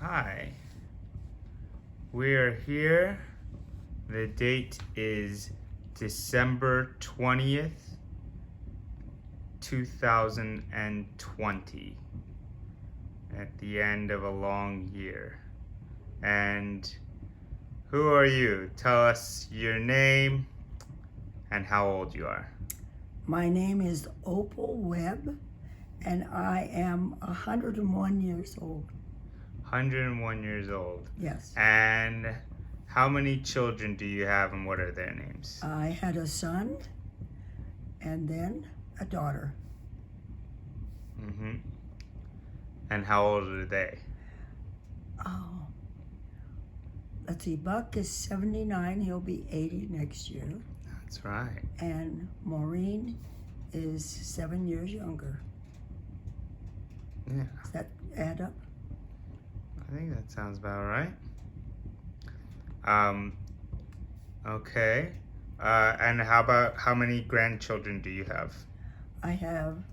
Hi. We are here. The date is December 20th, 2020. At the end of a long year. And who are you? Tell us your name and how old you are. My name is Opal Webb, and I am 101 years old. 101 years old. Yes. And how many children do you have and what are their names? I had a son and then a daughter. Mm-hmm. And how old are they? Oh, let's see, Buck is 79, he'll be 80 next year. That's right. And Maureen is 7 years younger. Yeah. Does that add up? I think that sounds about right. Okay. And how many grandchildren do you have? I have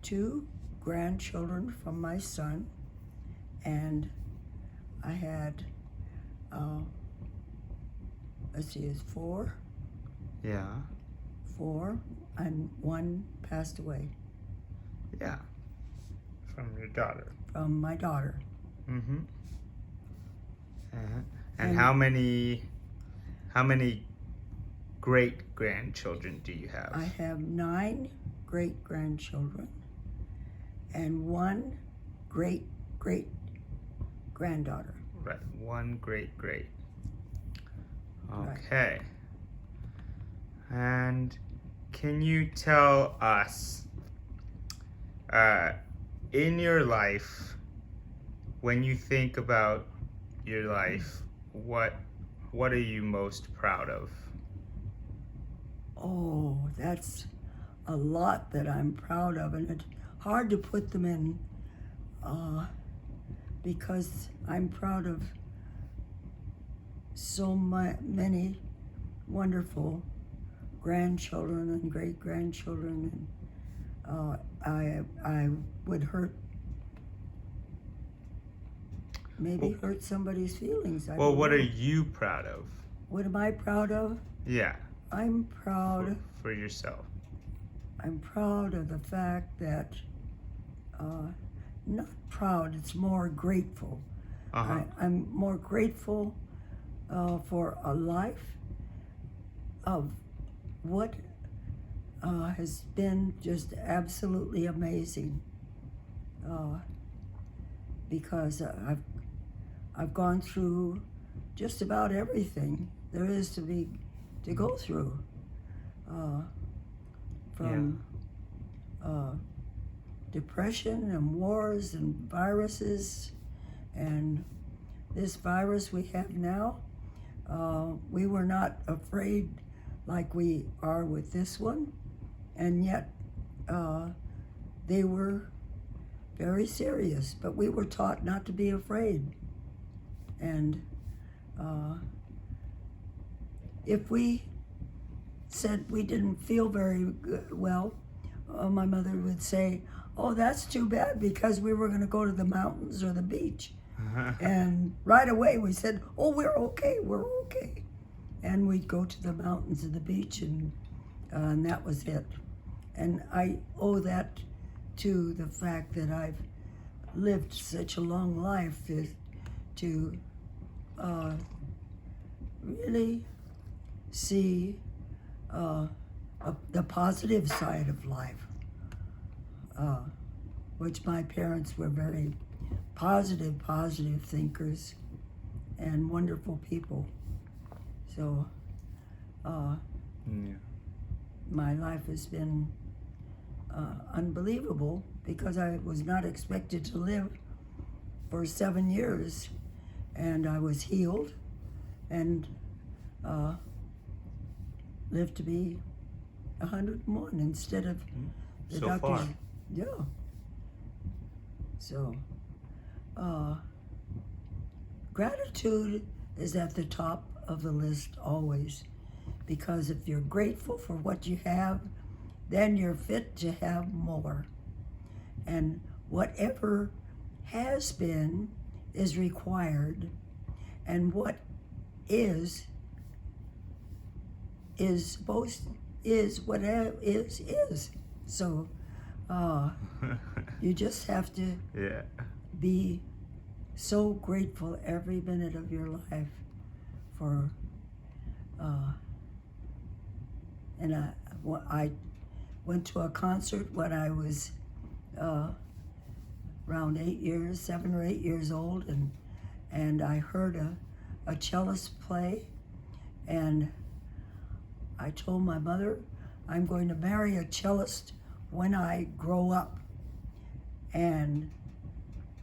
2 grandchildren from my son, and I had, let's see, it's 4, Yeah. and 1 passed away Yeah. From your daughter. from my daughter. Mm-hmm. And And- how many great grandchildren do you have? I have 9 great grandchildren and 1 great granddaughter. Right. 1 great. Right. Okay. And can you tell us, in your life, when you think about your life, what are you most proud of? Oh, that's a lot that I'm proud of, and it's hard to put them in because I'm proud of so many wonderful grandchildren and great-grandchildren, and I would hurt somebody's feelings. Well, what are you proud of? What am I proud of? Yeah. I'm proud. For yourself. I'm proud of the fact that, not proud, it's more grateful. Uh-huh. I'm more grateful for a life of what has been just absolutely amazing. Because I've gone through just about everything there is to go through. From depression and wars and viruses, and this virus we have now, we were not afraid like we are with this one, and yet they were very serious, but we were taught not to be afraid. And if we said we didn't feel very well, my mother would say, "Oh, that's too bad, because we were going to go to the mountains or the beach." And right away we said, "Oh, we're okay. And we'd go to the mountains and the beach, and that was it. And I owe that to the fact that I've lived such a long life, to really see the positive side of life, which my parents were very positive thinkers and wonderful people. So my life has been unbelievable, because I was not expected to live for 7 years, and I was healed and lived to be 101 instead of the So doctors. far. Yeah. So gratitude is at the top of the list always, because if you're grateful for what you have, then you're fit to have more. And whatever has been is required, and what is supposed is whatever is. So you just have to Yeah. be so grateful every minute of your life for and I went to a concert when I was around 7 or 8 years old, and I heard a cellist play, and I told my mother, I'm going to marry a cellist when I grow up. And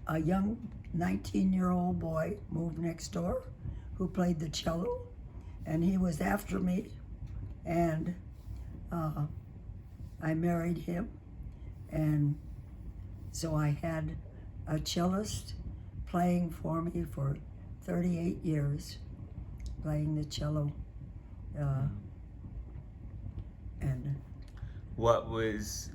a young 19-year-old boy moved next door who played the cello, and he was after me, and I married him, and so I had a cellist playing for me for 38 years, playing the cello, and What was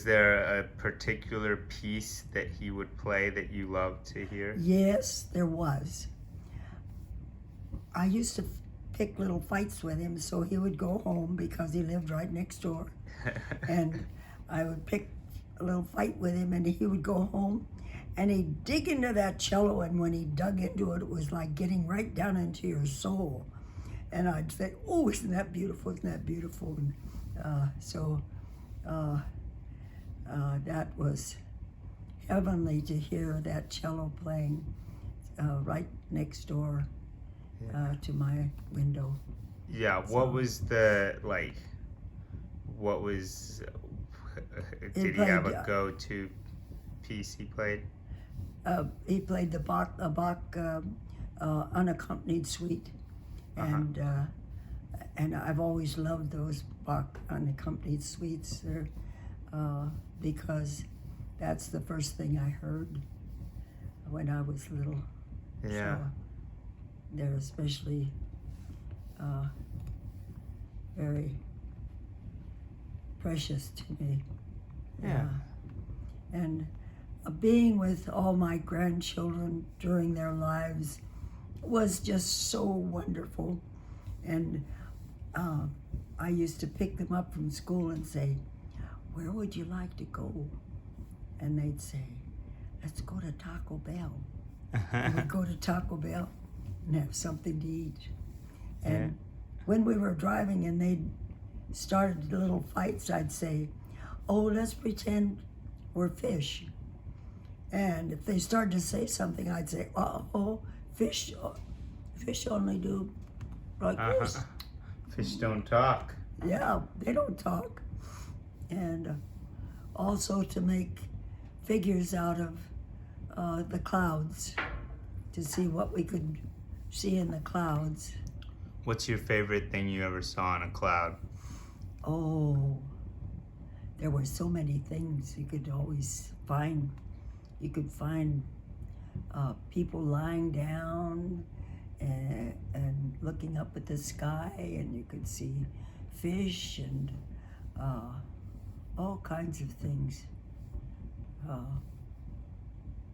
there a particular piece that he would play that you loved to hear? yes, there was. I used to pick little fights with him, so he would go home because he lived right next door, and I would pick a little fight with him, and he would go home, and he'd dig into that cello, and when he dug into it, it was like getting right down into your soul. And I'd say, oh, isn't that beautiful, isn't that beautiful? And that was heavenly to hear that cello playing right next door to my window. Yeah, what was did he have a go-to piece he played? He played the Bach unaccompanied suite, and I've always loved those Bach unaccompanied suites there, because that's the first thing I heard when I was little. Yeah. So they're especially very precious to me. Yeah. And being with all my grandchildren during their lives was just so wonderful. And I used to pick them up from school and say, where would you like to go? And they'd say, let's go to Taco Bell. And we'd go to Taco Bell and have something to eat. And when we were driving and they'd started little fights, I'd say, oh, let's pretend we're fish. And if they started to say something, I'd say, oh, fish only do like this. Fish don't talk. Yeah, they don't talk. And also to make figures out of the clouds, to see what we could see in the clouds. What's your favorite thing you ever saw in a cloud? Oh, there were so many things you could always find. You could find people lying down and looking up at the sky, and you could see fish and all kinds of things.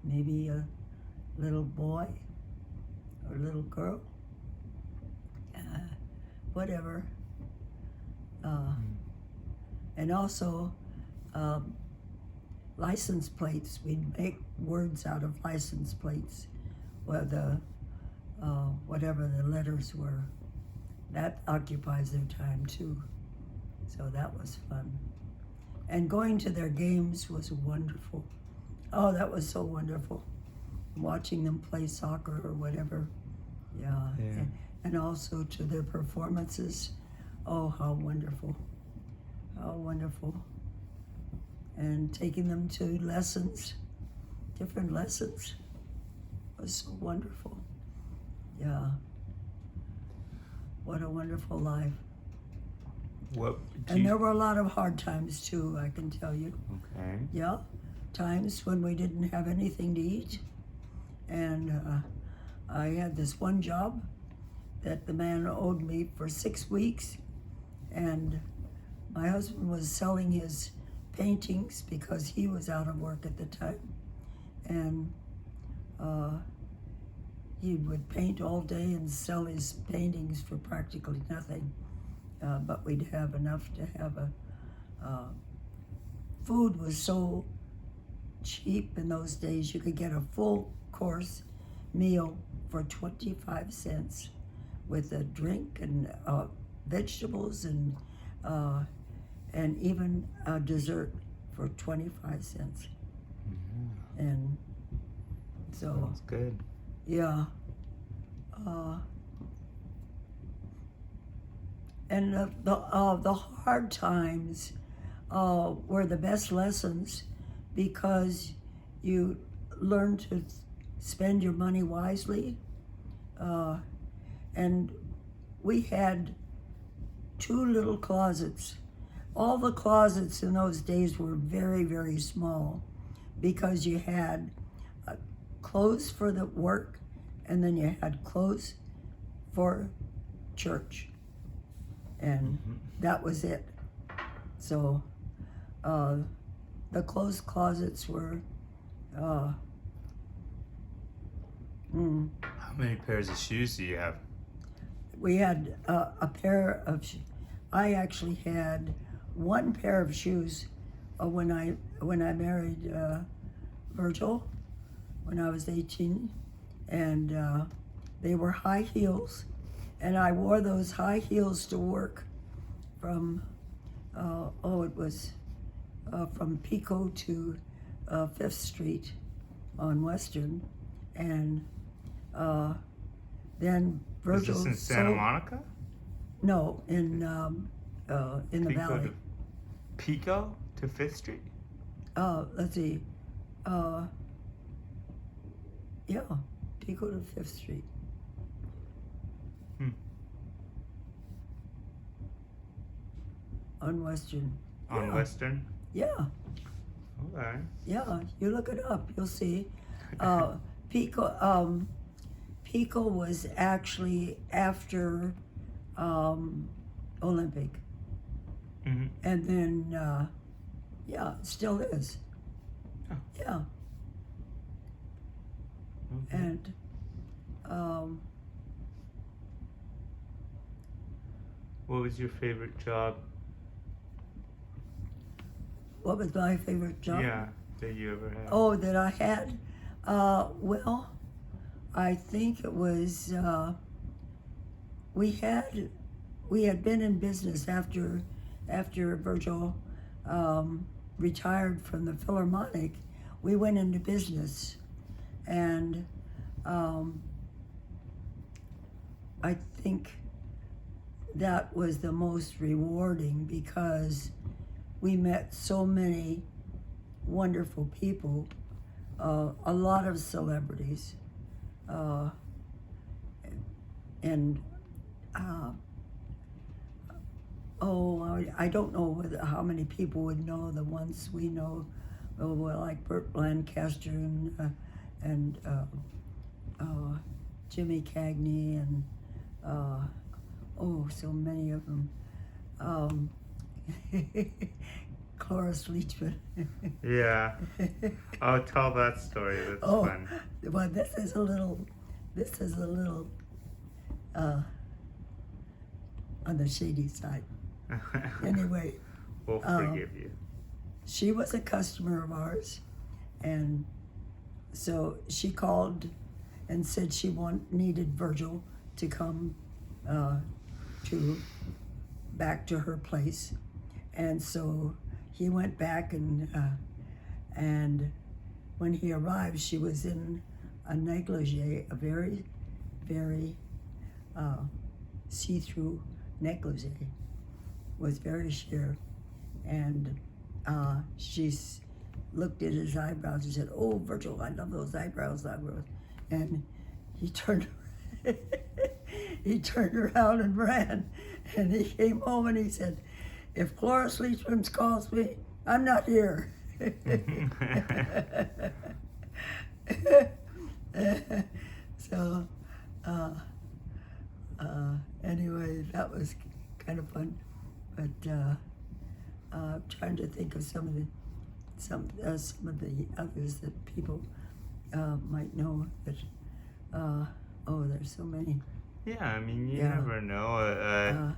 Maybe a little boy or little girl, whatever. And also license plates. We'd make words out of license plates, where whatever the letters were. That occupies their time too. So that was fun. And going to their games was wonderful. Oh, that was so wonderful. Watching them play soccer or whatever. Yeah. And also to their performances. Oh, how wonderful. How wonderful. And taking them to lessons, different lessons, was so wonderful. Yeah. What a wonderful life. And there were a lot of hard times too, I can tell you. Okay. Yeah. Times when we didn't have anything to eat. And I had this one job that the man owed me for 6 weeks. And my husband was selling his paintings because he was out of work at the time. And he would paint all day and sell his paintings for practically nothing. But we'd have enough to have food was so cheap in those days. You could get a full course meal for 25 cents with a drink and vegetables and even a dessert for 25 cents. And so That's good. yeah. And the hard times were the best lessons because you learn to spend your money wisely. And we had 2 little closets. All the closets in those days were very, very small because you had clothes for the work and then you had clothes for church. And that was it. So the clothes closets were How many pairs of shoes do you have? we had a pair of I actually had 1 pair of shoes when I married Virgil when I was 18, and they were high heels, and I wore those high heels to work from it was from Pico to 5th Street on Western, and then Virgil. Is this in Santa Monica? No, in the Pico valley. to Pico to 5th Street? Let's see. Yeah, Pico to 5th Street. On Western. On Yeah. Western? Yeah, Okay. yeah. You look it up, you'll see. Pico was actually after Olympic, Mm-hmm. and then yeah, it still is. Oh. Yeah, Okay. and What was your favorite job? what was my favorite job? Yeah, that you ever had. Oh, that I had? Well, I think it was, we had been in business after Virgil retired from the Philharmonic. We went into business, and I think that was the most rewarding because we met so many wonderful people, a lot of celebrities, and I don't know how many people would know the ones we know, well, like Burt Lancaster and Jimmy Cagney and so many of them. Cloris Leachman. Yeah. Oh, tell that story. That's fun. Well, this is a little on the shady side. Anyway, We'll forgive you. she was a customer of ours, and so she called and said she needed Virgil to come back to her place, and so he went back, and when he arrived, she was in a negligee, a very, very see-through negligee, was very sheer, and she looked at his eyebrows and said, "Oh, Virgil, I love those eyebrows." And he turned he turned around and ran, and he came home and he said, "If Cloris Leachman calls me, I'm not here." So anyway, that was kind of fun, but trying to think of some of the others that people might know. That there's so many. Yeah, I mean, you Yeah. never know.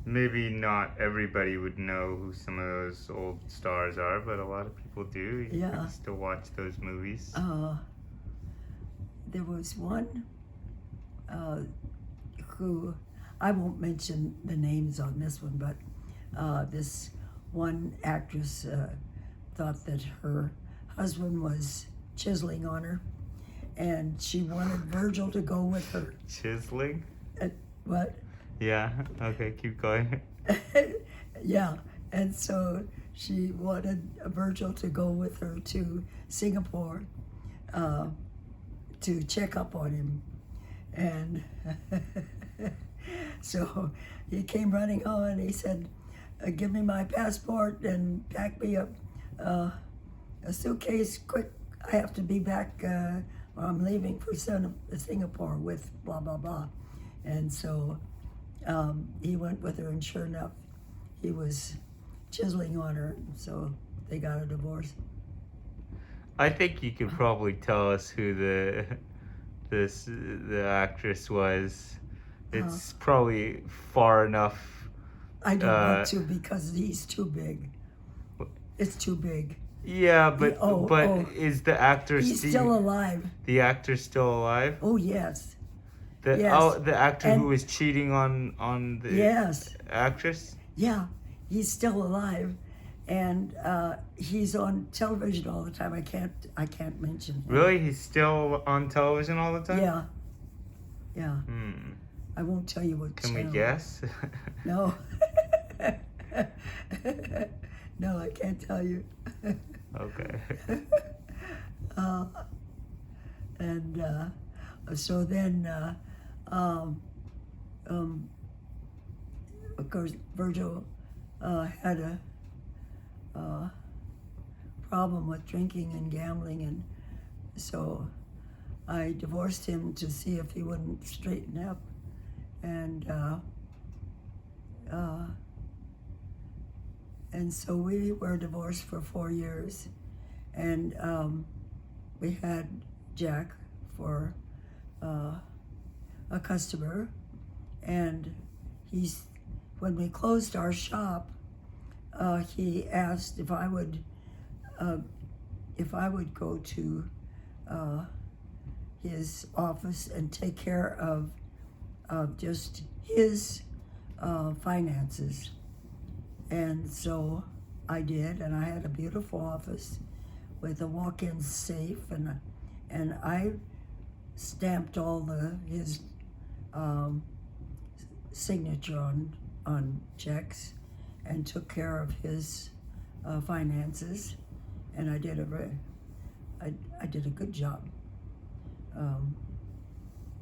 Maybe not everybody would know who some of those old stars are, but a lot of people do. You Yeah. used to watch those movies. There was one who, I won't mention the names on this one, but this one actress thought that her husband was chiseling on her, and she wanted Virgil to go with her. Chiseling? What? Yeah, okay, keep going. Yeah, and so she wanted Virgil to go with her to Singapore to check up on him. And so he came running home and he said, give me my passport and pack me a suitcase quick. I have to be back, I'm leaving for Singapore with blah, blah, blah. And so he went with her, and sure enough, he was chiseling on her, so they got a divorce. I think you could probably tell us who the actress was. It's probably far enough. I don't want to because he's too big. It's too big. Yeah, but is the actor He's still alive. The actor's still alive? Oh yes. The actor who was cheating on the actress? Yeah, he's still alive, and he's on television all the time. I can't mention him. Really? He's still on television all the time? Yeah. I won't tell you what Can channel. we guess? No. No, I can't tell you. Okay. And so then, of course, Virgil had a problem with drinking and gambling, and so I divorced him to see if he wouldn't straighten up, and so we were divorced for 4 years, and we had Jack for a customer, and when we closed our shop, he asked if I would go to his office and take care of just his finances. And so I did, and I had a beautiful office with a walk-in safe, and I stamped all his signature on checks and took care of his finances, and I did a good job.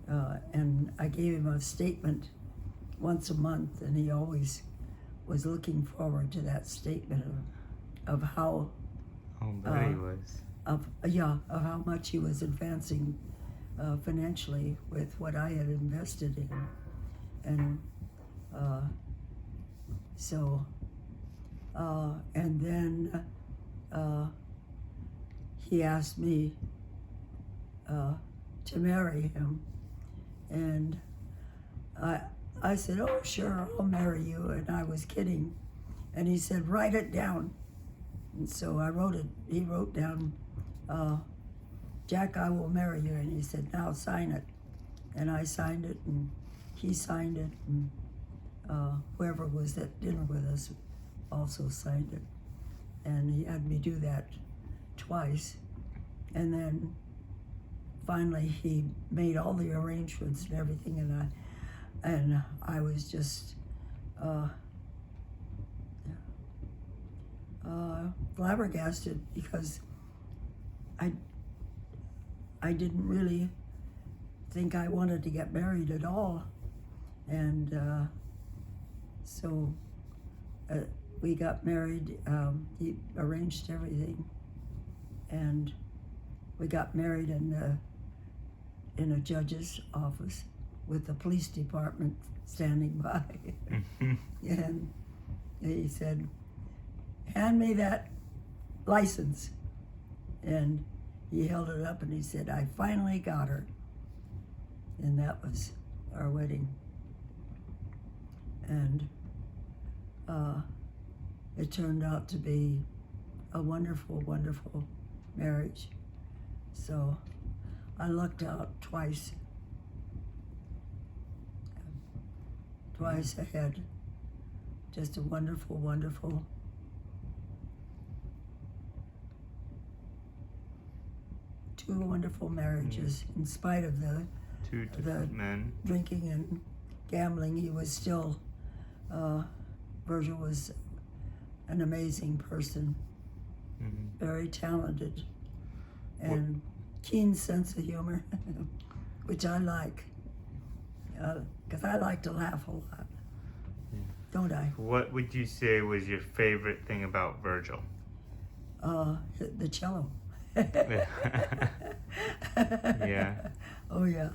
And I gave him a statement once a month, and he always was looking forward to that statement of how he was. Of how much he was advancing financially with what I had invested in, and and then he asked me to marry him, and I said, oh, sure, I'll marry you, and I was kidding. And he said, write it down. And so I wrote it. He wrote down, Jack, I will marry you. And he said, now sign it. And I signed it, and he signed it, and whoever was at dinner with us also signed it. And he had me do that twice. And then finally he made all the arrangements and everything, and I was just flabbergasted, because I didn't really think I wanted to get married at all, and so we got married. He arranged everything, and we got married in a judge's office with the police department standing by. And he said, hand me that license. And he held it up and he said, I finally got her. And that was our wedding. And it turned out to be a wonderful, wonderful marriage. So I lucked out twice ahead. Just a wonderful, wonderful. Two wonderful marriages, in spite of the Two different men. drinking and gambling. He was still, Virgil was an amazing person, very talented, and keen sense of humor, which I like, because I like to laugh a lot, don't I? What would you say was your favorite thing about Virgil? The cello. Yeah. Oh yeah.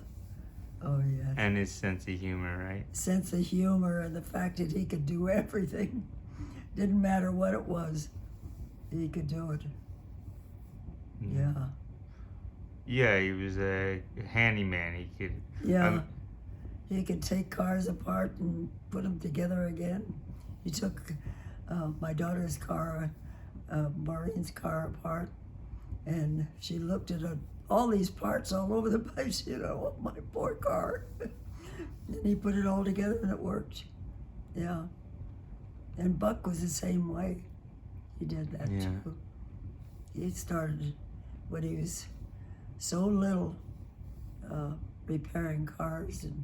Oh yeah. And his sense of humor, right? Sense of humor and the fact that he could do everything. Didn't matter what it was, he could do it. Yeah. Yeah, he was a handyman. He could. Yeah. He could take cars apart and put them together again. He took my daughter's car, Maureen's car apart, and she looked at all these parts all over the place, oh, my poor car. And he put it all together and it worked. Yeah. And Buck was the same way. He did that too. He started when he was so little, repairing cars, and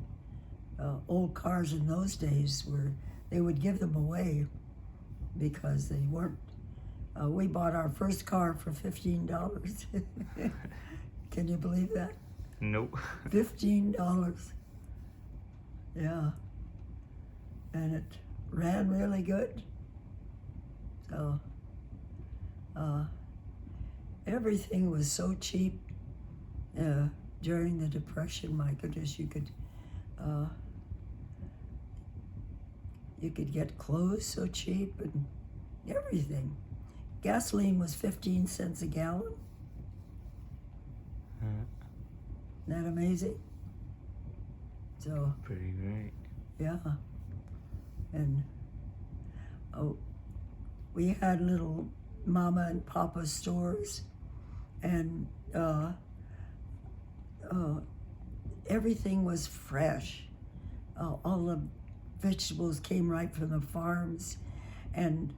old cars in those days they would give them away because they weren't. We bought our first car for $15. Can you believe that? Nope. $15. Yeah. And it ran really good. So, everything was so cheap during the Depression. My goodness, you could get clothes so cheap and everything. Gasoline was 15 cents a gallon. Isn't that amazing? So pretty great. yeah. And we had little mama and papa stores, and everything was fresh. All the vegetables came right from the farms, and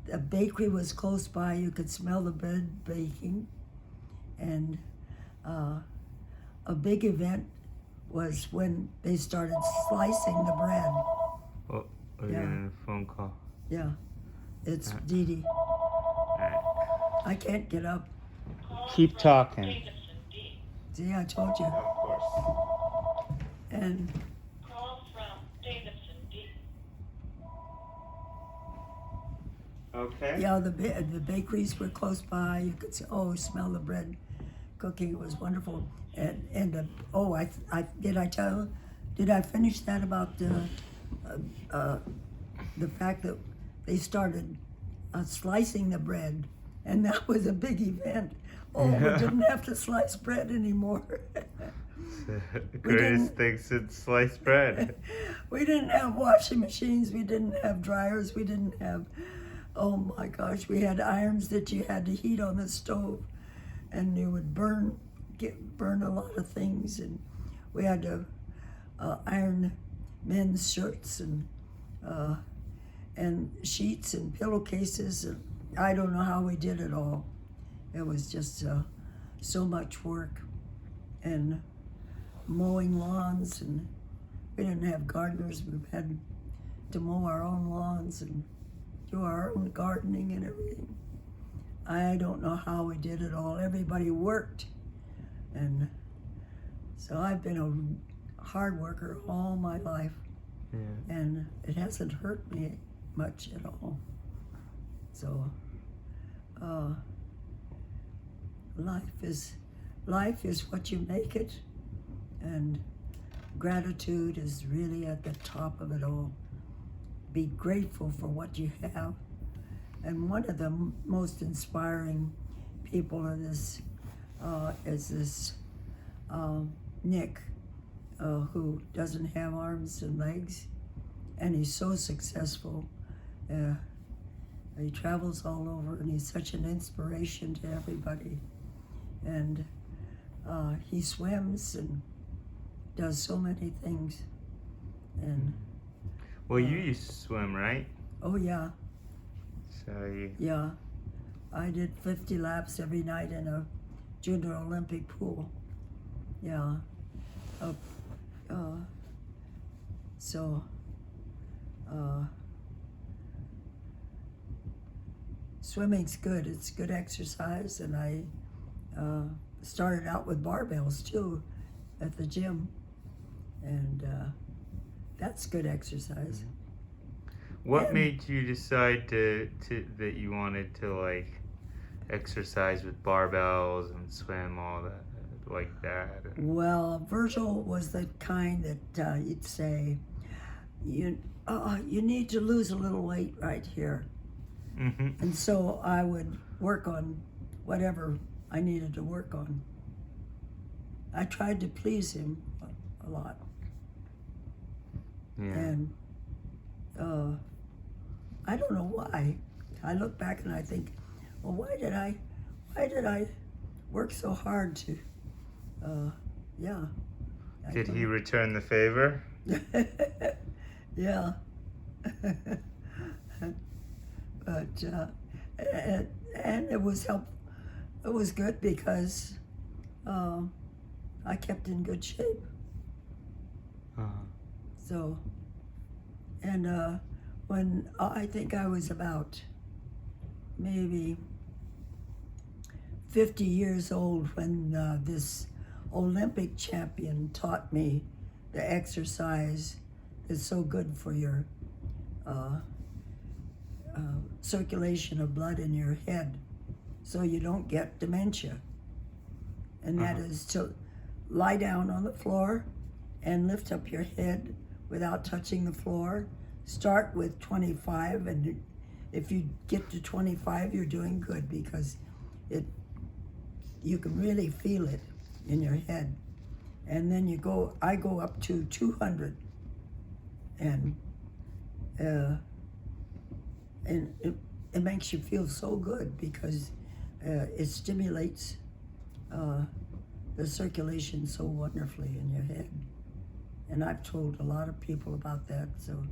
the bakery was close by. You could smell the bread baking. And a big event was when they started slicing the bread. Oh, we're getting a phone call. Yeah, it's Dee Dee. Alright. I can't get up. Keep talking. See, I told you. Of course. And Call from Davidson D. Okay. yeah, the bakeries were close by. You could smell the bread cooking. It was wonderful. And did I finish that about the fact that they started slicing the bread, and that was a big event. Oh, we didn't have to slice bread anymore. The greatest thing since sliced bread. We didn't have washing machines. We didn't have dryers. We didn't have, oh my gosh, we had irons that you had to heat on the stove, and you would burn a lot of things. And we had to iron men's shirts and sheets and pillowcases. And I don't know how we did it all. It was just so much work, and mowing lawns, and we didn't have gardeners. We had to mow our own lawns and do our own gardening and everything. I don't know how we did it all. Everybody worked, and so I've been a hard worker all my life, and it hasn't hurt me much at all. So life is what you make it, and gratitude is really at the top of it all. Be grateful for what you have, And one of the most inspiring people in this is this Nick, who doesn't have arms and legs, and he's so successful. He travels all over, and he's such an inspiration to everybody. And he swims and does so many things. And Well, you used to swim, right? oh yeah, So you. yeah. I did 50 laps every night in a junior Olympic pool. Yeah. So swimming's good. It's good exercise, and I started out with barbells too at the gym, and that's good exercise. What And- made you decide to that you wanted to like exercise with barbells and swim all that like that? Well, Virgil was the kind that you'd say, you need to lose a little weight right here. Mm-hmm. And so I would work on whatever I needed to work on. I tried to please him a lot. Yeah. And I don't know why. I look back and I think, well, why did I work so hard to, yeah. I Did he don't- return the favor? Yeah. But and it was it was good because I kept in good shape. Uh-huh. So, and when I think I was about maybe 50 years old when this Olympic champion taught me the exercise is so good for your circulation of blood in your head so you don't get dementia. And that is to lie down on the floor and lift up your head without touching the floor. Start with 25, and if you get to 25, you're doing good because you can really feel it in your head. And then I go up to 200, and it makes you feel so good because it stimulates the circulation so wonderfully in your head. And I've told a lot of people about that, so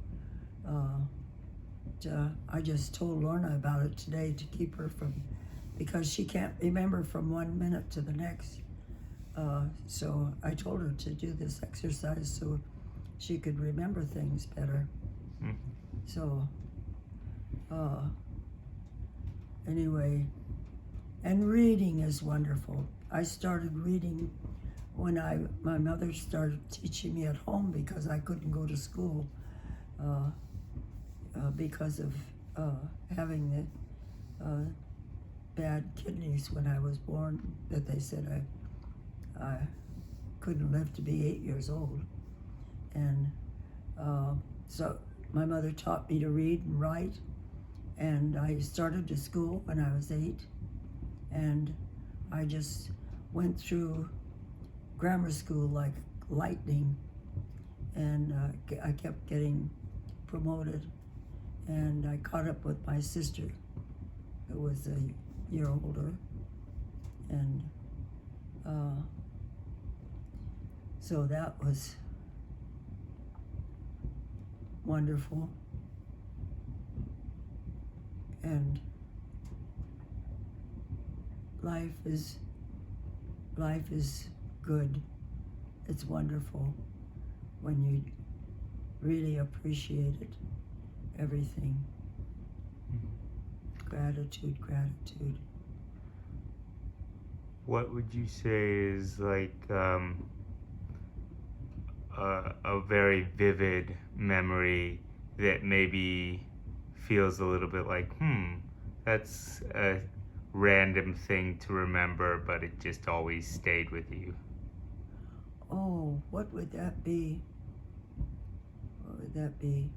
I just told Lorna about it today to keep her from, because she can't remember from 1 minute to the next. So I told her to do this exercise so she could remember things better. Mhm. So anyway, and reading is wonderful. I started reading when my mother started teaching me at home because I couldn't go to school because of having the bad kidneys when I was born, that they said I couldn't live to be 8 years old. And so my mother taught me to read and write, and I started to school when I was 8, and I just went through grammar school like lightning, and I kept getting promoted, and I caught up with my sister, who was a year older, and so that was wonderful. And life is good. It's wonderful when you really appreciate it, everything. Gratitude. What would you say is like a very vivid memory that maybe feels a little bit like, that's a random thing to remember, but it just always stayed with you? Oh, what would that be? What would that be?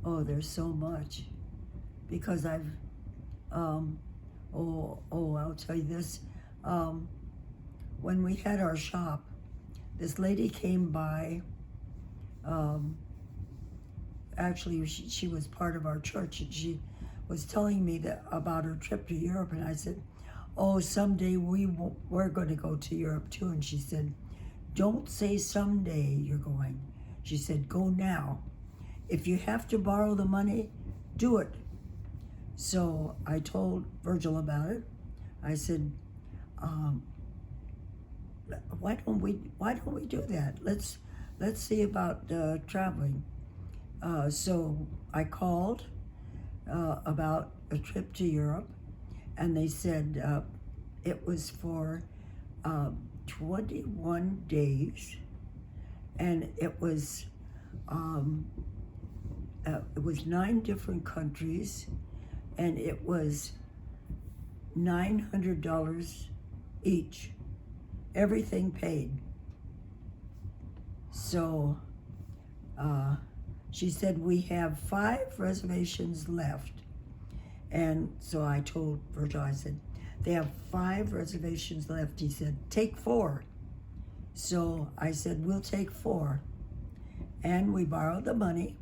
Oh, there's so much. because I've, I'll tell you this. When we had our shop, this lady came by. Actually, she was part of our church, and she was telling me that about her trip to Europe, and I said, "Oh, someday we're going to go to Europe too." And she said, "Don't say someday you're going." She said, "Go now. If you have to borrow the money, do it." So I told Virgil about it. I said, "Why don't we do that? Let's see about traveling." So I called about a trip to Europe, and they said it was for 21 days, and it was 9 different countries, and it was $900 each, everything paid. So she said, "We have 5 reservations left." And so I told Virgil, I said, "They have 5 reservations left." He said, "Take 4. So I said, "We'll take 4. And we borrowed the money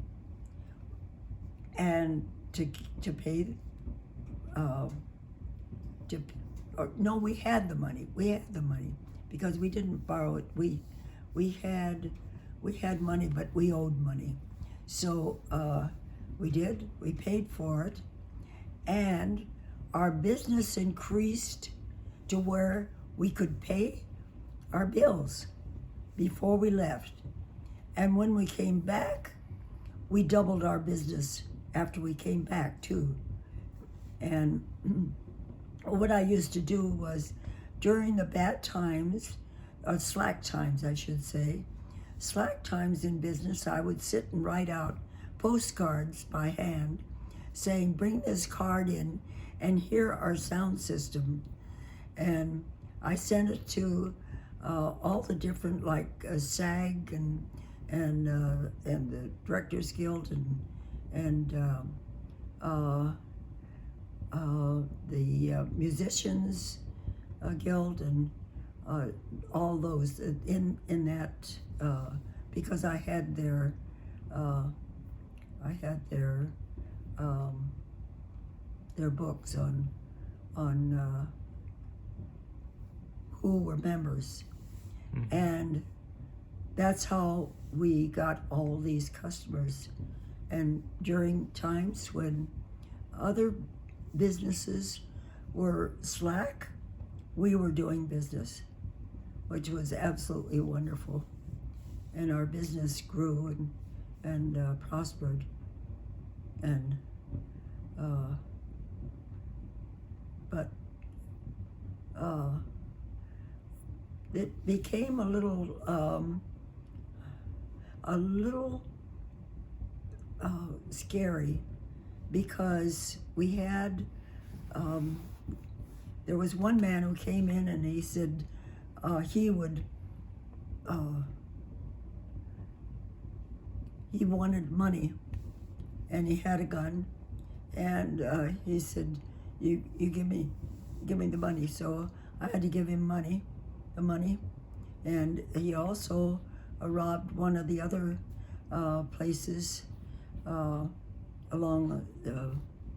and to pay, no, we had the money. We had the money because we didn't borrow it. We had money, but we owed money. So we did. We paid for it, and our business increased to where we could pay our bills before we left. And when we came back, we doubled our business after we came back too. And what I used to do was during the bad times, or slack times, I should say, slack times in business, I would sit and write out postcards by hand saying, "Bring this card in and hear our sound system." And I sent it to all the different, like SAG and the Directors Guild and the Musicians Guild and all those in that because I had their books on who were members. Mm-hmm. And that's how we got all these customers. And during times when other businesses were slack, we were doing business, which was absolutely wonderful. And our business grew and prospered. And it became a little scary because we had there was one man who came in and he said he wanted money, and he had a gun, and he said, you give me the money. So I had to give him the money, and he also robbed one of the other places along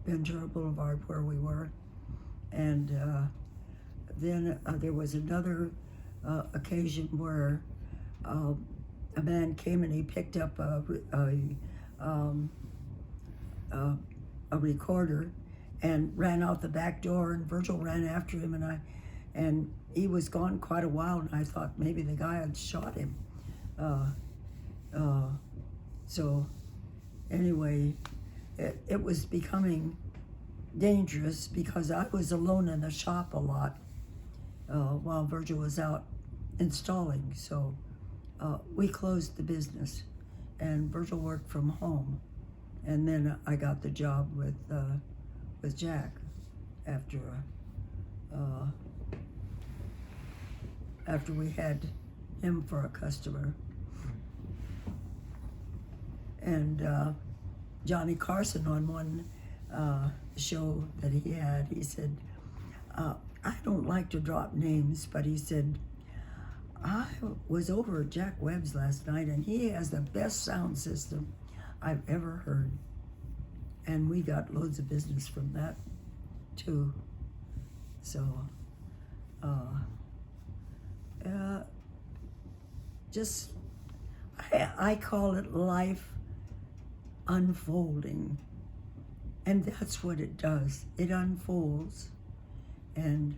Ventura Boulevard where we were. And then there was another occasion where a man came and he picked up a recorder and ran out the back door, and Virgil ran after him, and he was gone quite a while, and I thought maybe the guy had shot him. So anyway, it was becoming dangerous because I was alone in the shop a lot while Virgil was out installing. So we closed the business, and Virgil worked from home, and then I got the job with Jack after we had him for a customer. And Johnny Carson on one show that he had, he said, I don't like to drop names, but he said, I was over at Jack Webb's last night, and he has the best sound system I've ever heard. And we got loads of business from that, too. So, just, I call it life unfolding. And that's what it does. It unfolds. And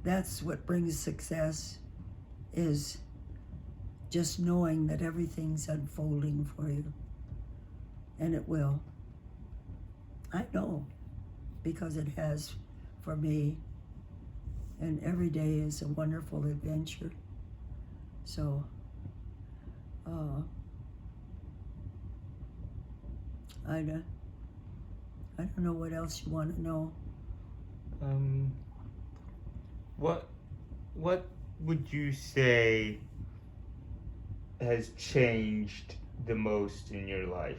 that's what brings success, is just knowing that everything's unfolding for you. And it will. I know, because it has for me. And every day is a wonderful adventure. So, I don't know what else you want to know. What would you say has changed the most in your life?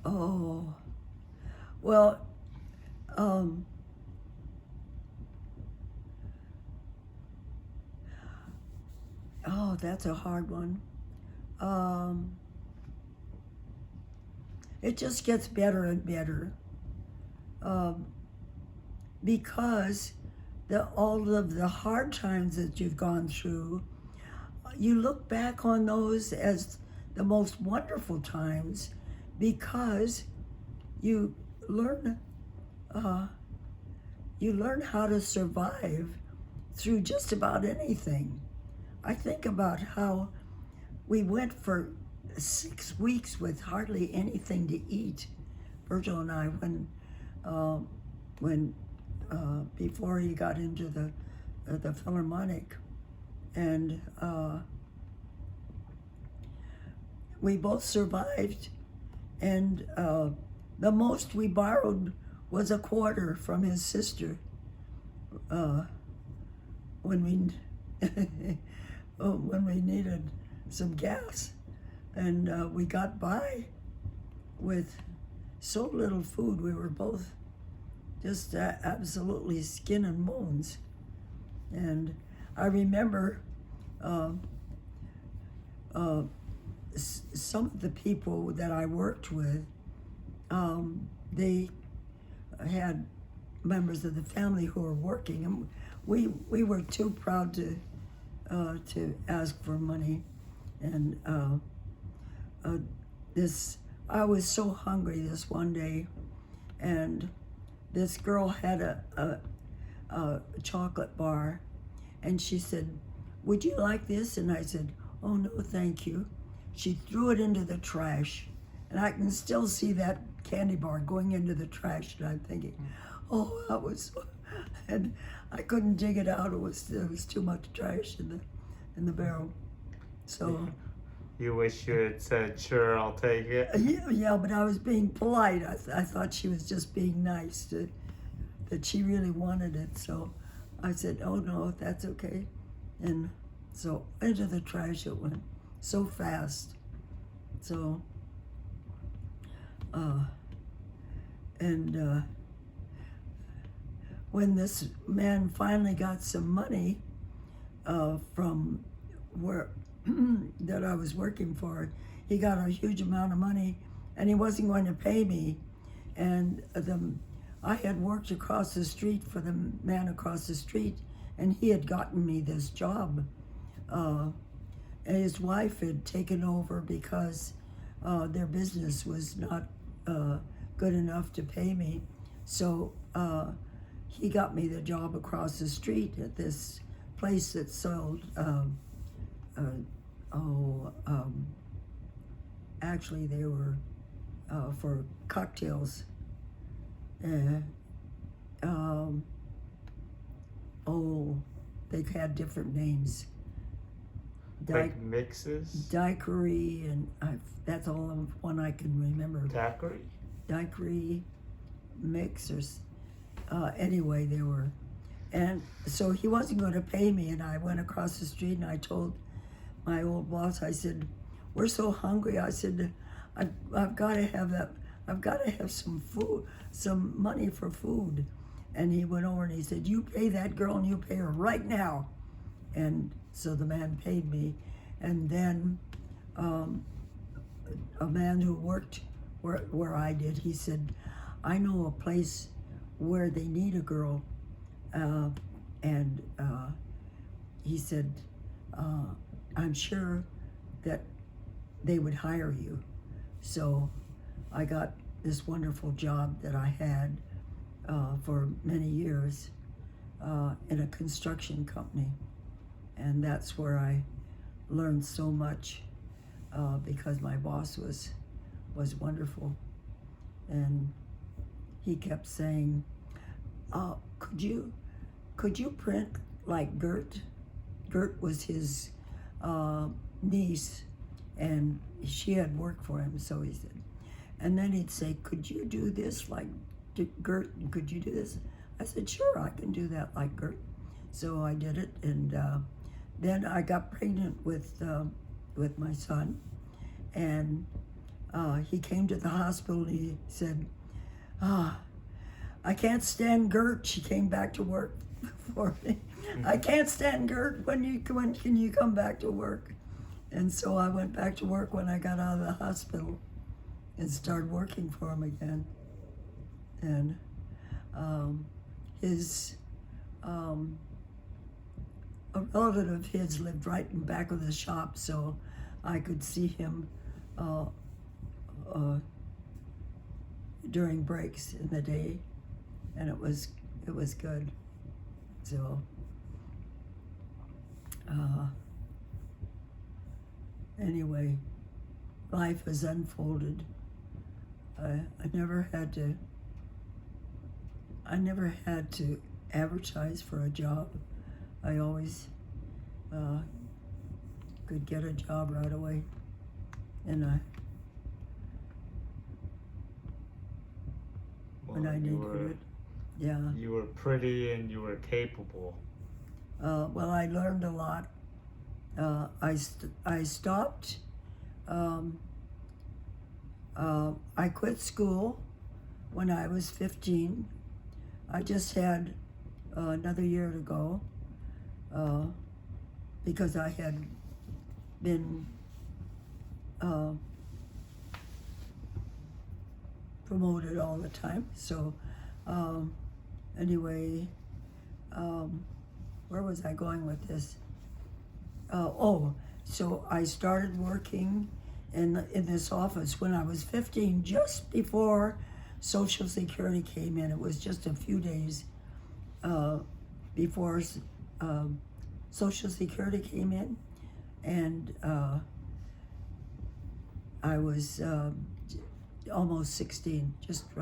Oh, well, oh, that's a hard one. It just gets better and better, because all of the hard times that you've gone through, you look back on those as the most wonderful times, because you learn how to survive through just about anything. I think about how we went for 6 weeks with hardly anything to eat, Virgil and I, when before he got into the Philharmonic, and we both survived, and the most we borrowed was a quarter from his sister when we needed some gas, and we got by with so little food. We were both just absolutely skin and bones. And I remember some of the people that I worked with, they had members of the family who were working, and we were too proud to ask for money. And I was so hungry this one day, and this girl had a chocolate bar, and she said, "Would you like this?" And I said, "Oh no, thank you." She threw it into the trash, and I can still see that candy bar going into the trash, and I'm thinking, oh, that was so, and I couldn't dig it out. There was too much trash in the barrel. So You wish you had said, "Sure, I'll take it." yeah, but I was being polite. I thought she was just being nice, that she really wanted it. So I said, "Oh no, that's okay," and so into the trash it went so fast. So when this man finally got some money from where that I was working for, he got a huge amount of money, and he wasn't going to pay me. And I had worked across the street for the man across the street, and he had gotten me this job. And his wife had taken over because their business was not good enough to pay me. So he got me the job across the street at this place that sold actually they were for cocktails. They had different names. Like mixes? Daiquiri, and that's all one I can remember. Daiquiri? Daiquiri, mixers. Anyway, they were. And so he wasn't going to pay me, and I went across the street and I told my old boss, I said, we're so hungry. I said, I've got to have that. I've got to have some food, some money for food. And he went over and he said, you pay that girl and you pay her right now. And so the man paid me. And then a man who worked where I did, he said, I know a place where they need a girl. And he said, I'm sure that they would hire you. So I got this wonderful job that I had for many years in a construction company. And that's where I learned so much because my boss was wonderful. And he kept saying, could you print like Gert? Gert was his niece, and she had worked for him, so he said. And then he'd say, could you do this like Gert? Could you do this? I said, sure, I can do that like Gert. So I did it, and then I got pregnant with my son, and he came to the hospital and he said, I can't stand Gert. She came back to work for me. I can't stand Gert. When can you come back to work? And so I went back to work when I got out of the hospital and started working for him again. And a relative of his lived right in back of the shop, so I could see him during breaks in the day, and it was good. So anyway, life has unfolded. I never had to advertise for a job. I always could get a job right away, and when I needed it. Yeah. You were pretty and you were capable. Well, I learned a lot. I stopped. I quit school when I was 15. I just had another year to go because I had been promoted all the time. So anyway, where was I going with this? So I started working in this office when I was 15, just before Social Security came in. It was just a few days before Social Security came in, and I was almost 16, just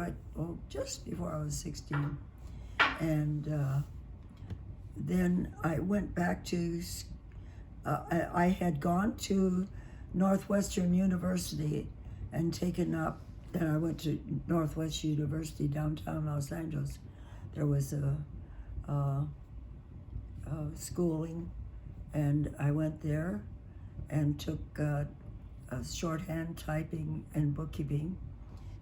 before I was 16. And then I went back to, I had gone to Northwestern University and taken up, then I went to Northwest University downtown Los Angeles. There was a schooling, and I went there and took shorthand, typing, and bookkeeping.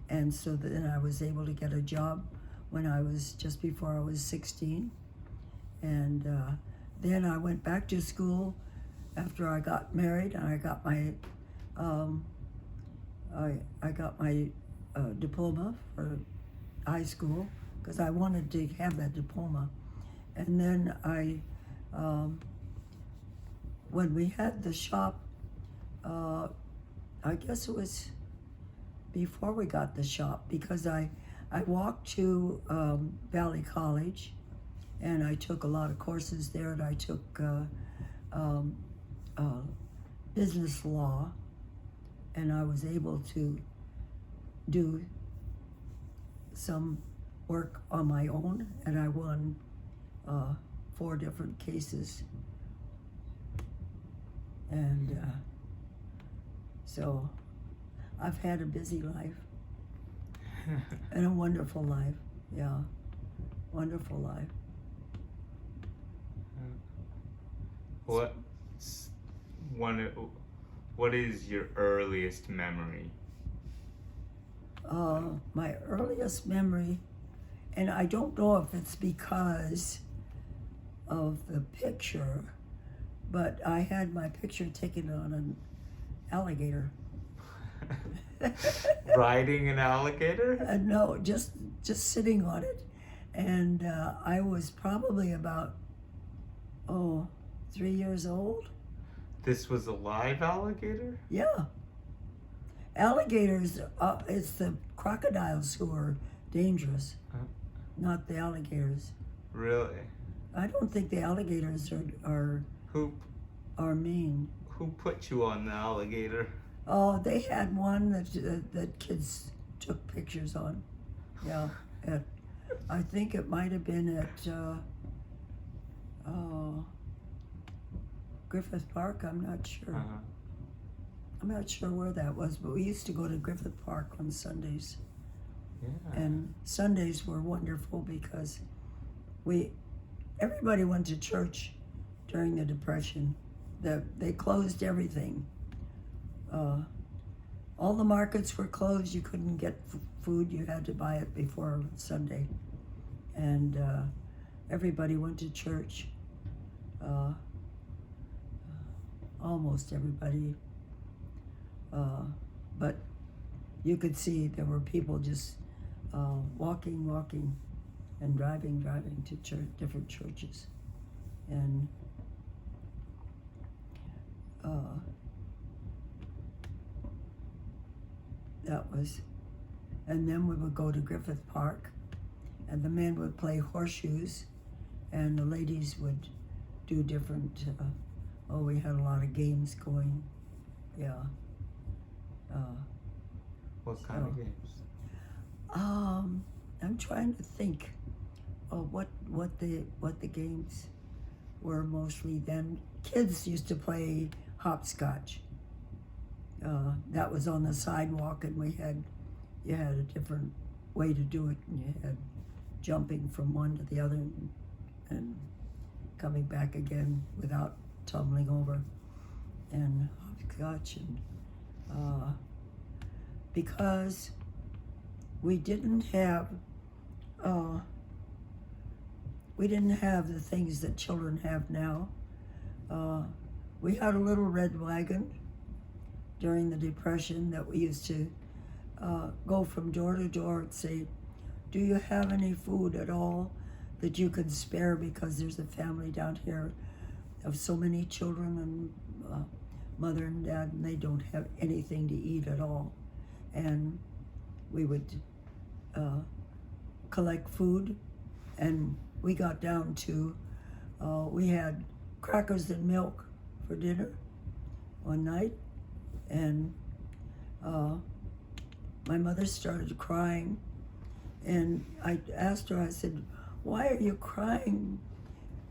And so then I was able to get a job when I was just before I was 16. And then I went back to school after I got married, and I got my I got my diploma for high school because I wanted to have that diploma. And then when we had the shop, I guess it was before we got the shop, because I walked to Valley College, and I took a lot of courses there, and I took business law, and I was able to do some work on my own, and I won 4 different cases. And so I've had a busy life and a wonderful life. Yeah, wonderful life. What's What is your earliest memory? My earliest memory, and I don't know if it's because of the picture, but I had my picture taken on an alligator. Riding an alligator? No, just sitting on it, and I was probably about 3 years old. This was a live alligator? Yeah, alligators. It's the crocodiles who are dangerous, not the alligators. Really? I don't think the alligators are Who mean. who put you on the alligator? Oh, they had one that kids took pictures on. Yeah, I think it might have been at Griffith Park. I'm not sure. Uh-huh. I'm not sure where that was, but we used to go to Griffith Park on Sundays. Yeah. And Sundays were wonderful because everybody went to church during the Depression. They closed everything. All the markets were closed. You couldn't get food. You had to buy it before Sunday. And everybody went to church. Almost everybody. But you could see there were people just walking, and driving to different churches. And that was, and then we would go to Griffith Park, and the men would play horseshoes, and the ladies would do different, we had a lot of games going, yeah. What kind of games? I'm trying to think of what the games were mostly then. Kids used to play hopscotch. That was on the sidewalk, and you had a different way to do it, and you had jumping from one to the other and coming back again without tumbling over, and hopscotch, and because we didn't have the things that children have now. We had a little red wagon during the Depression that we used to go from door to door and say, do you have any food at all that you can spare, because there's a family down here of so many children and mother and dad, and they don't have anything to eat at all. And we would collect food, and we got down to, we had crackers and milk for dinner one night, and my mother started crying, and I asked her, I said, why are you crying,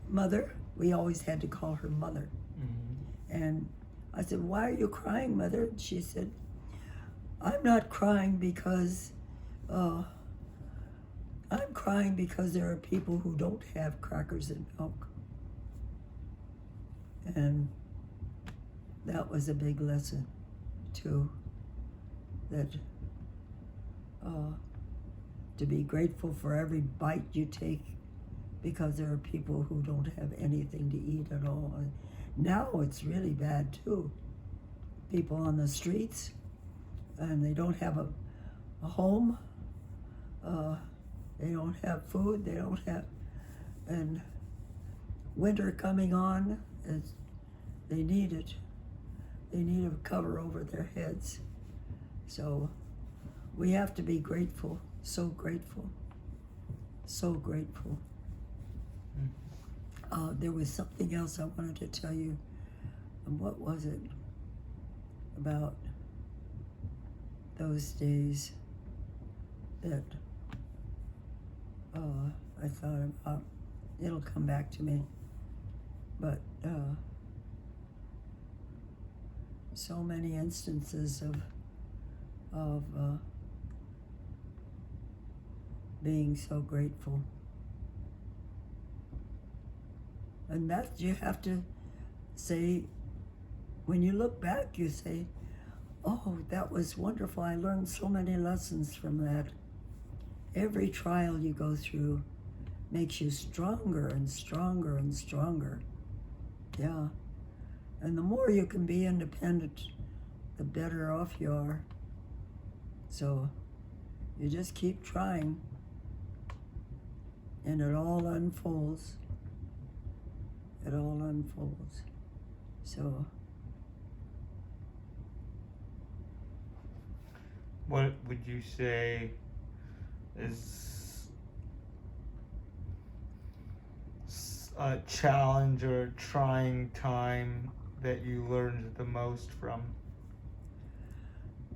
Mother? We always had to call her Mother. Mm-hmm. And I said, why are you crying, Mother? And she said, I'm not crying because, I'm crying because there are people who don't have crackers and milk. And that was a big lesson, too, that to be grateful for every bite you take, because there are people who don't have anything to eat at all. Now it's really bad, too. People on the streets, and they don't have a home, they don't have food, they don't have, and winter coming on, they need it. They need a cover over their heads. So we have to be grateful, so grateful, so grateful. There was something else I wanted to tell you. And what was it about those days that I thought about? It'll come back to me. But so many instances of being so grateful. And that you have to say when you look back, you say, oh, that was wonderful. I learned so many lessons from that. Every trial you go through makes you stronger and stronger and stronger. Yeah. And the more you can be independent, the better off you are. So you just keep trying, and it all unfolds. It all unfolds. So What would you say is a challenge or a trying time that you learned the most from?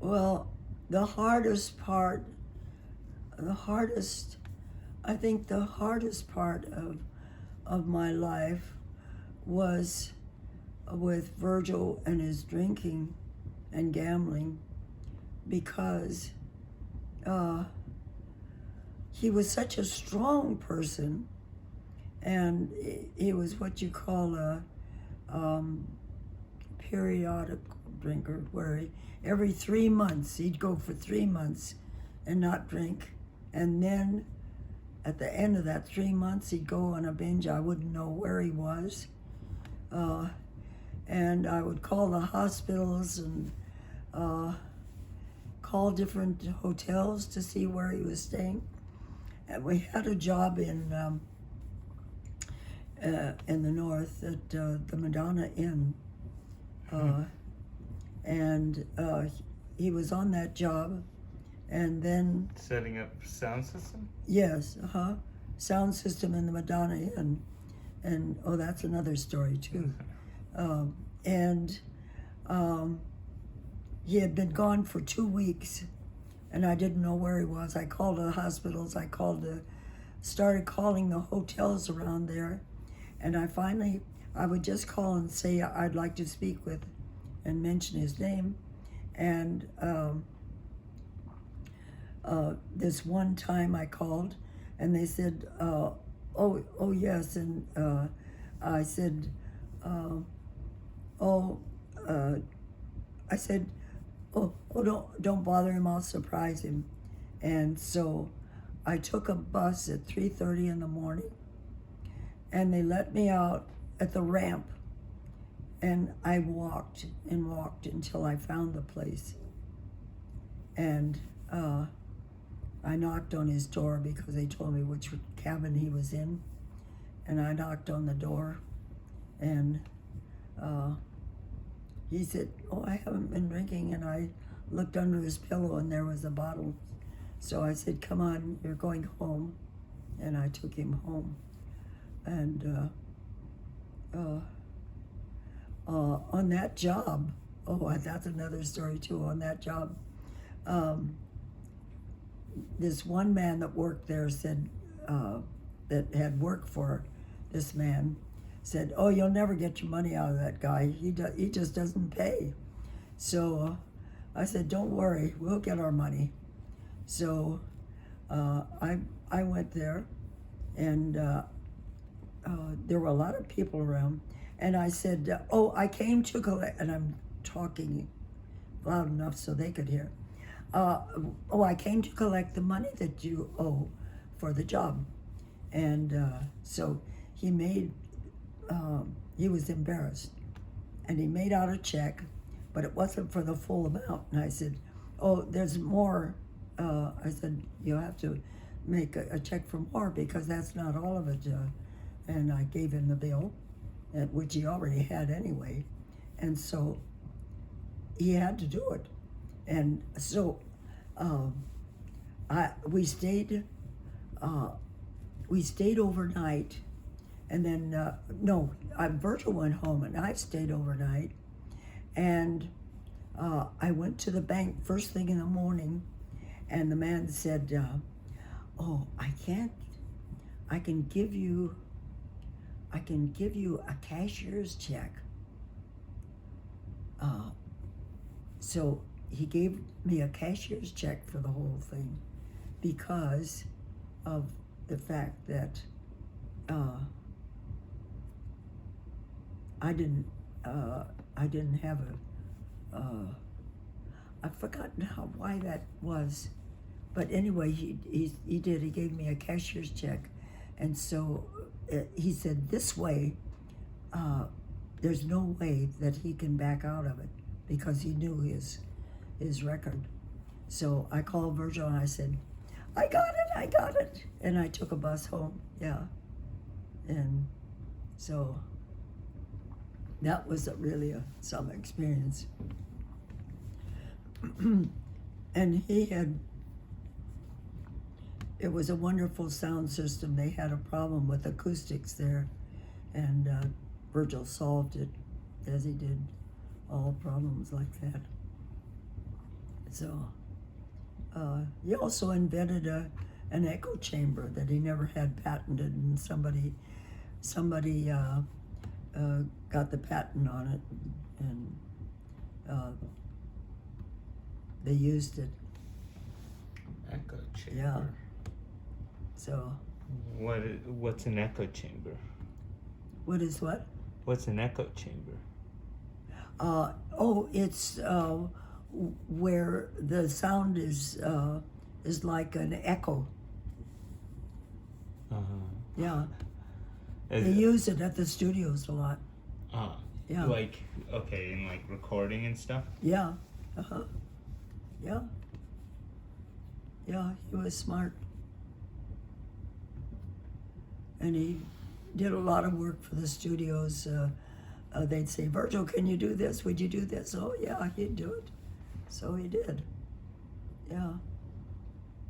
well, the hardest part, I think the hardest part of my life was with Virgil and his drinking and gambling, because he was such a strong person, and he was what you call a periodic drinker, where every 3 months he'd go for 3 months and not drink, and then at the end of that 3 months he'd go on a binge. I wouldn't know where he was, and I would call the hospitals and call different hotels to see where he was staying. And we had a job in the north at the Madonna Inn, and he was on that job, and then Setting up sound system? yes, sound system in the Madonna Inn, and oh, that's another story too. And he had been gone for 2 weeks, and I didn't know where he was. I called the hospitals. I started calling the hotels around there, and I would just call and say I'd like to speak with, and mention his name. And this one time I called, and they said, oh yes, and I said, I said, don't bother him, I'll surprise him. And so I took a bus at 3:30 in the morning, and they let me out at the ramp, and I walked and walked until I found the place. And I knocked on his door because they told me which cabin he was in, and I knocked on the door, and he said, oh, I haven't been drinking, and I looked under his pillow and there was a bottle. So I said, come on, you're going home, and I took him home. And on that job, that's another story too. On that job, this one man that worked there said, that had worked for this man, said, oh, you'll never get your money out of that guy. He just doesn't pay. So I said, don't worry, we'll get our money. So I went there, and there were a lot of people around, and I said, I came to collect, and I'm talking loud enough so they could hear. I came to collect the money that you owe for the job. And so he was embarrassed, and he made out a check, but it wasn't for the full amount. And I said, oh, there's more. I said, you have to make a check for more, because that's not all of it. And I gave him the bill, which he already had anyway. And so he had to do it. And so we stayed overnight. And then, Virgil went home, and I stayed overnight. And I went to the bank first thing in the morning, and the man said, I can give you a cashier's check. So he gave me a cashier's check for the whole thing, because of the fact that I didn't, I didn't have I've forgotten why that was, but anyway, he did. He gave me a cashier's check, and so he said, "This way, there's no way that he can back out of it," because he knew his record. So I called Virgil and I said, I got it. And I took a bus home, yeah. And so that was really some experience. And it was a wonderful sound system. They had a problem with acoustics there, and Virgil solved it, as he did all problems like that. So he also invented an echo chamber that he never had patented, and somebody got the patent on it, and they used it. Echo chamber. Yeah. So. What's an echo chamber? What is what? What's an echo chamber? It's where the sound is like an echo. Yeah. They use it at the studios a lot. Yeah. Like, okay, in like recording and stuff? Yeah. Yeah. Yeah, he was smart. And he did a lot of work for the studios. They'd say, Virgil, can you do this? Would you do this? Oh, yeah, he'd do it. So he did. Yeah.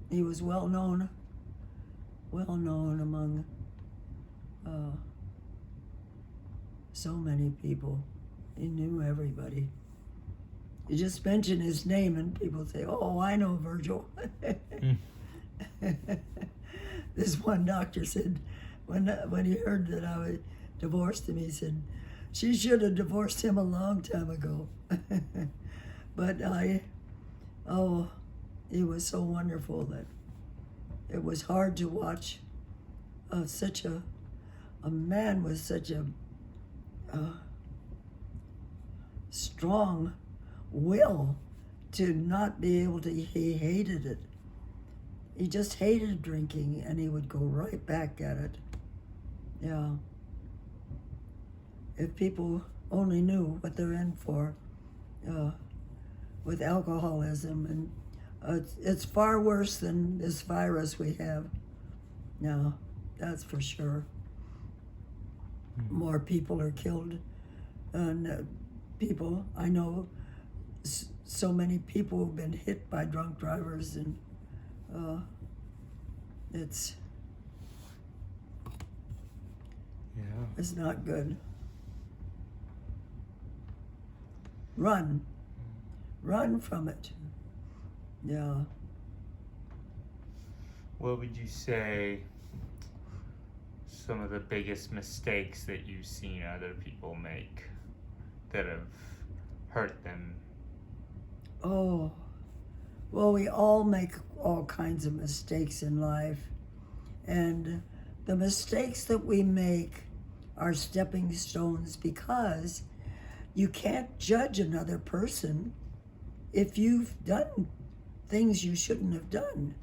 He was well known among so many people. He knew everybody. You just mention his name and people say, oh, I know Virgil. This one doctor said, when he heard that I divorced him, he said, she should have divorced him a long time ago. But he was so wonderful that it was hard to watch such a man with such a strong will to not be able to, he hated it. He just hated drinking, and he would go right back at it. Yeah. If people only knew what they're in for with alcoholism, and it's far worse than this virus we have now, that's for sure. More people are killed, and people, I know so many people have been hit by drunk drivers, and it's not good. Run from it. Yeah. What would you say some of the biggest mistakes that you've seen other people make that have hurt them? Oh, well, we all make all kinds of mistakes in life, and the mistakes that we make are stepping stones, because you can't judge another person. If you've done things you shouldn't have done,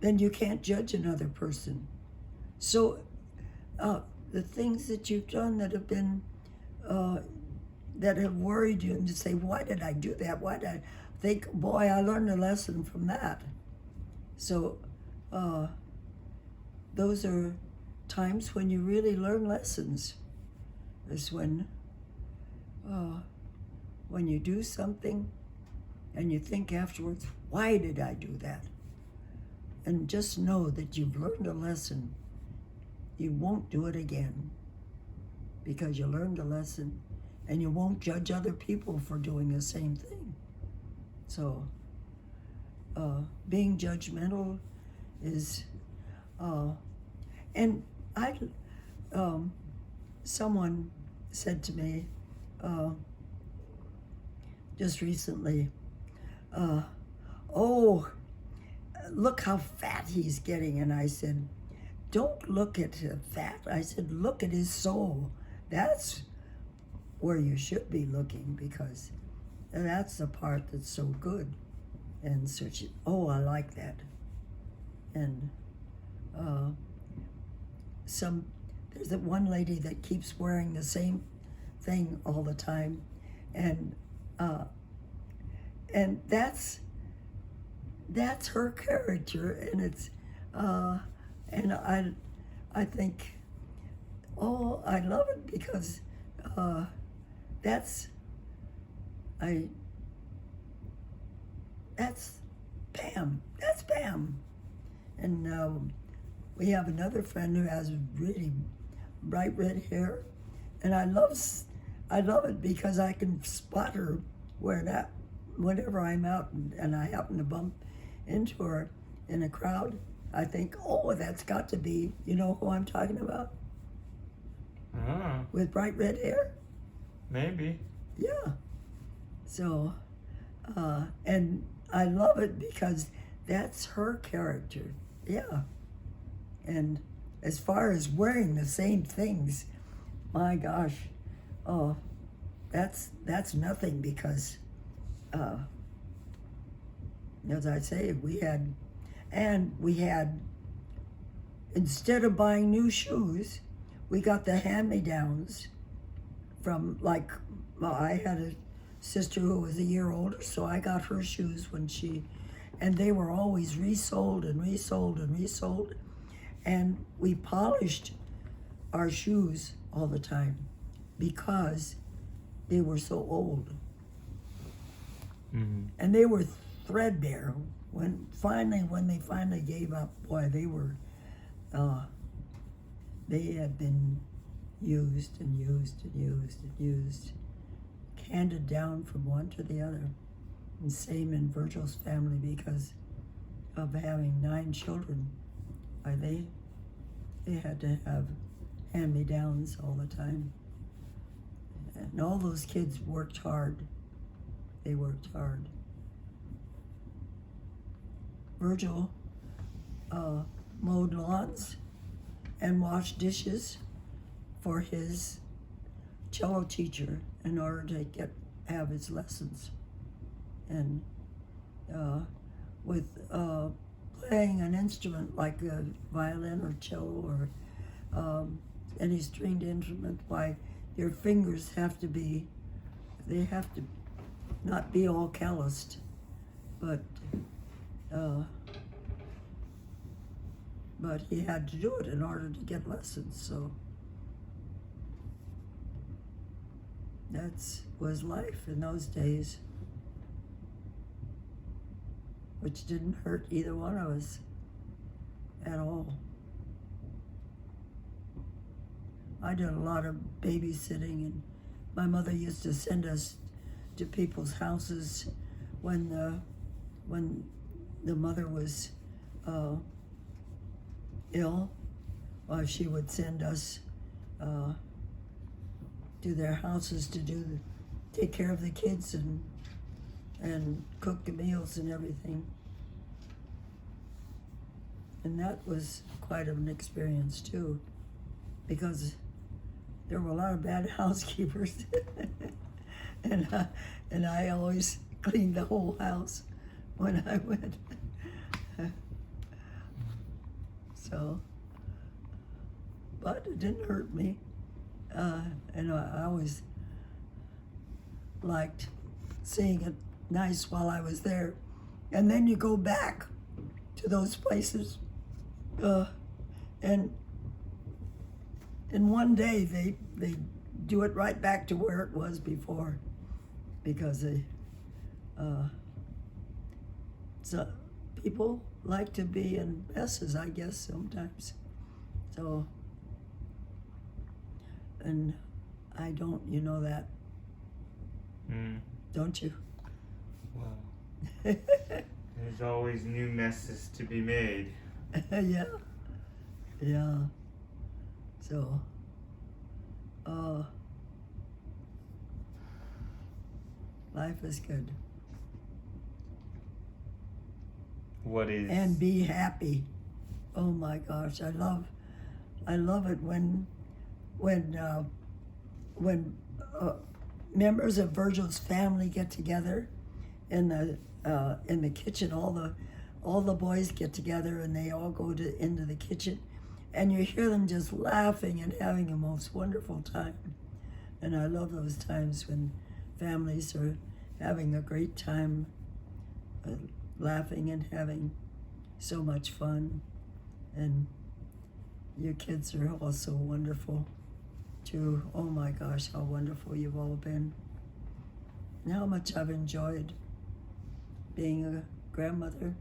then you can't judge another person. So the things that you've done that have been that have worried you, and to say, why did I do that? Why did I think, boy, I learned a lesson from that. So those are times when you really learn lessons, is when you do something and you think afterwards, why did I do that? And just know that you've learned a lesson. You won't do it again, because you learned a lesson, and you won't judge other people for doing the same thing. So being judgmental is, and someone said to me just recently, oh, look how fat he's getting. And I said, don't look at the fat. I said, look at his soul. That's where you should be looking, because that's the part that's so good. And so she, oh, I like that. And there's that one lady that keeps wearing the same thing all the time, and that's her character, and it's and I think, oh, I love it because that's Pam. That's Pam. And we have another friend who has really bright red hair, and I love it because I can spot her whenever I'm out and I happen to bump into her in a crowd. I think, oh, that's got to be, you know who I'm talking about? Ah, With bright red hair? maybe. Yeah. So, and I love it because that's her character. Yeah. And as far as wearing the same things, my gosh, oh, that's nothing, because, as I say, we had, instead of buying new shoes, we got the hand-me-downs from, like, well, I had a sister who was a year older, so I got her shoes and they were always resold and resold and resold. And we polished our shoes all the time because they were so old. Mm-hmm. And they were threadbare. When they finally gave up, boy, they had been used and used and used and used, handed down from one to the other. And same in Virgil's family, because of having 9 children. They had to have hand-me-downs all the time. And all those kids worked hard. They worked hard. Virgil mowed lawns and washed dishes for his cello teacher in order to have his lessons. And with playing an instrument like a violin or cello or any stringed instrument, why your fingers have to not be all calloused, but he had to do it in order to get lessons. So that was life in those days, which didn't hurt either one of us at all. I did a lot of babysitting, and my mother used to send us to people's houses when the mother was ill. She would send us to their houses to take care of the kids and cook the meals and everything. And that was quite an experience too, because there were a lot of bad housekeepers. and I always cleaned the whole house when I went. So, but it didn't hurt me. And I always liked seeing it nice while I was there. And then you go back to those places, and in one day they do it right back to where it was before, because so people like to be in messes, I guess, sometimes. So, and I don't, you know that, don't you? Well, there's always new messes to be made. Yeah. So, life is good. What is... And be happy. Oh my gosh, I love it when members of Virgil's family get together in the kitchen. All the boys get together and they all go into the kitchen, and you hear them just laughing and having a most wonderful time. And I love those times when families are having a great time, laughing and having so much fun. And your kids are also wonderful too. Oh my gosh, how wonderful you've all been. And how much I've enjoyed being a grandmother.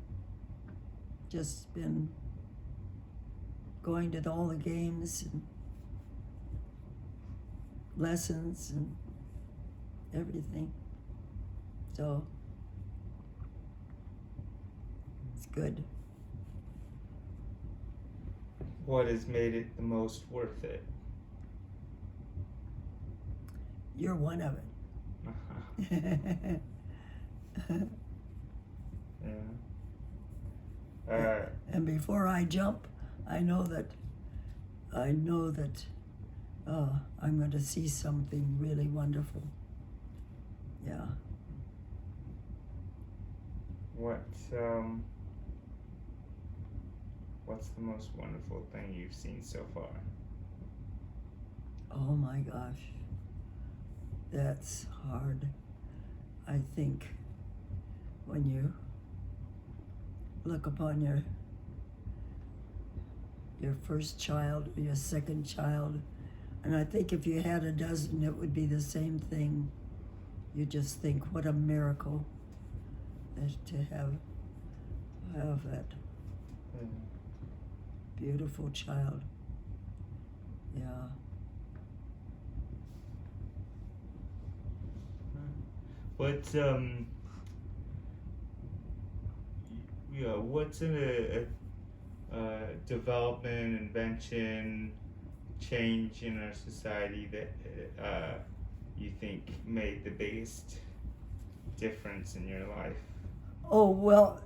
Just been going to all the games and lessons and everything. So it's good. What has made it the most worth it? You're one of it. Yeah. And before I jump, I know that I'm going to see something really wonderful. Yeah. What's the most wonderful thing you've seen so far? Oh my gosh. That's hard. I think when you look upon your first child or your second child, and I think if you had a dozen, it would be the same thing. You just think, what a miracle to have that beautiful child. Yeah. What's a development, invention, change in our society that you think made the biggest difference in your life? Oh, well,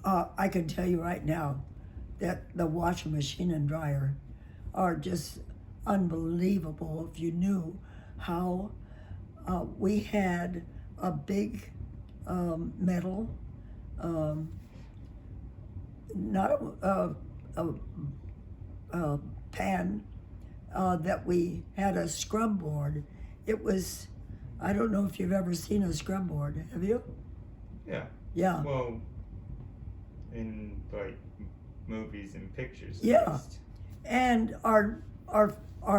I can tell you right now that the washing machine and dryer are just unbelievable. If you knew how we had a big metal, not a pan, that we had a scrub board. It was, I don't know if you've ever seen a scrub board. Have you? Yeah. Yeah. Well, in like movies and pictures. At Yeah. least. And our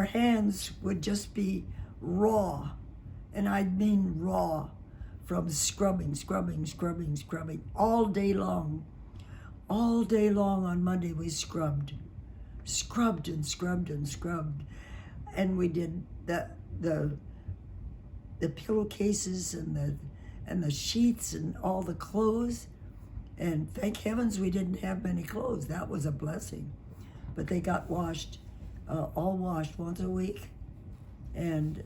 hands would just be raw, and I mean raw, from scrubbing all day long. All day long on Monday we scrubbed, and we did the pillowcases and the sheets and all the clothes. And thank heavens we didn't have many clothes. That was a blessing. But they got washed, all washed once a week. And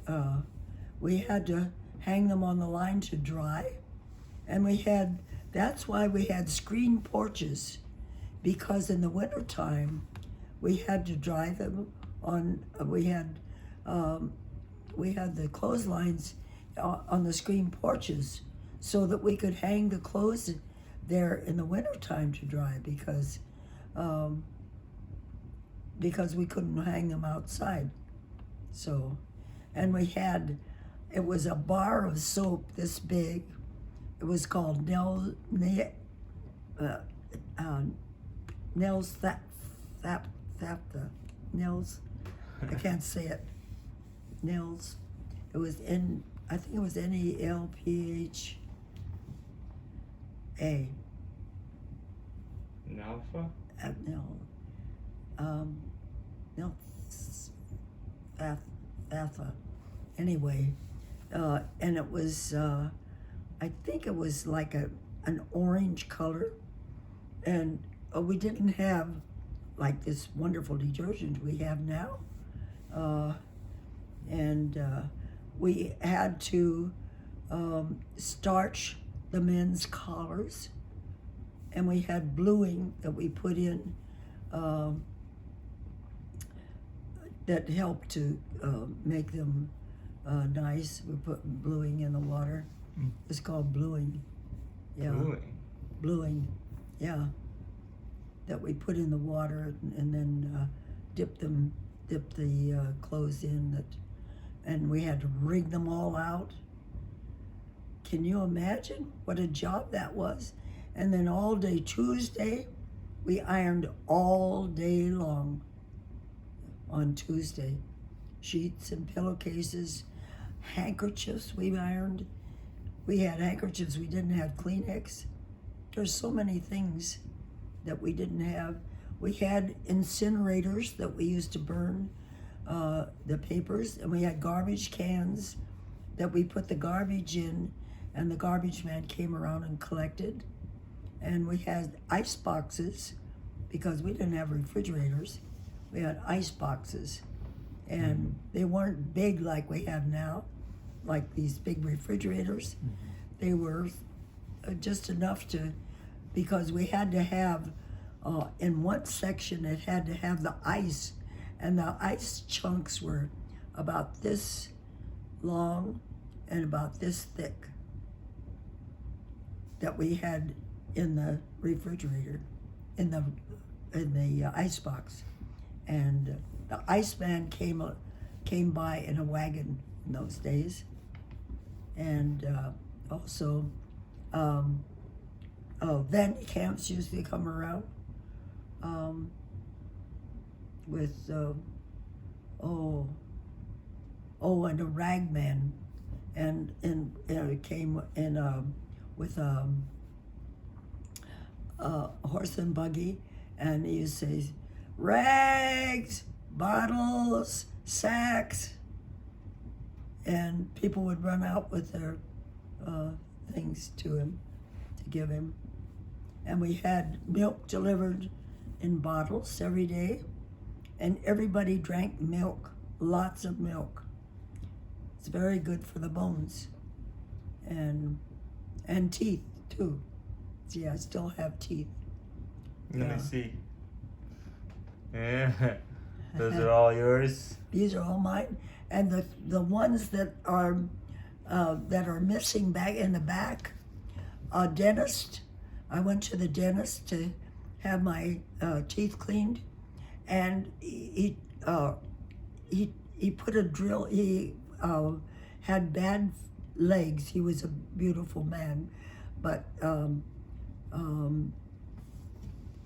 we had to hang them on the line to dry. And that's why we had screen porches, because in the wintertime we had to dry them on, we had the clotheslines on the screen porches so that we could hang the clothes there in the wintertime to dry, because we couldn't hang them outside. So, and it was a bar of soap this big. It was called Nell's Nell's, I can't say it. Nell's. It was I think it was NELPHA. Nalpha? Fatha. Anyway, and it was, I think it was like an orange color, and we didn't have like this wonderful detergent we have now, and we had to starch the men's collars, and we had bluing that we put in that helped to make them nice. We put bluing in the water. Mm. It's called bluing. Yeah, Bluing. bluing. Yeah, that we put in the water and then dip the clothes in that, and we had to wring them all out. Can you imagine what a job that was? And then all day Tuesday, we ironed all day long on Tuesday. Sheets and pillowcases, handkerchiefs we ironed. We had handkerchiefs, we didn't have Kleenex. There's so many things that we didn't have. We had incinerators that we used to burn the papers, and we had garbage cans that we put the garbage in, and the garbage man came around and collected. And we had ice boxes because we didn't have refrigerators. We had ice boxes, and they weren't big like we have now, like these big refrigerators. They were just enough to, because we had to have, in one section it had to have the ice, and the ice chunks were about this long and about this thick that we had in the refrigerator, in the ice box. And the iceman came by in a wagon in those days, and also van camps used to come around with and a rag man, and it came in with a horse and buggy, and he used to say, rags, bottles, sacks, and people would run out with their things to him, to give him. And we had milk delivered in bottles every day, and everybody drank milk, lots of milk. It's very good for the bones, and teeth too. See, I still have teeth. Let me see. Yeah, those are all yours. These are all mine, and the ones that are missing back in the back, a dentist. I went to the dentist to have my teeth cleaned, and he put a drill. He had bad legs. He was a beautiful man, but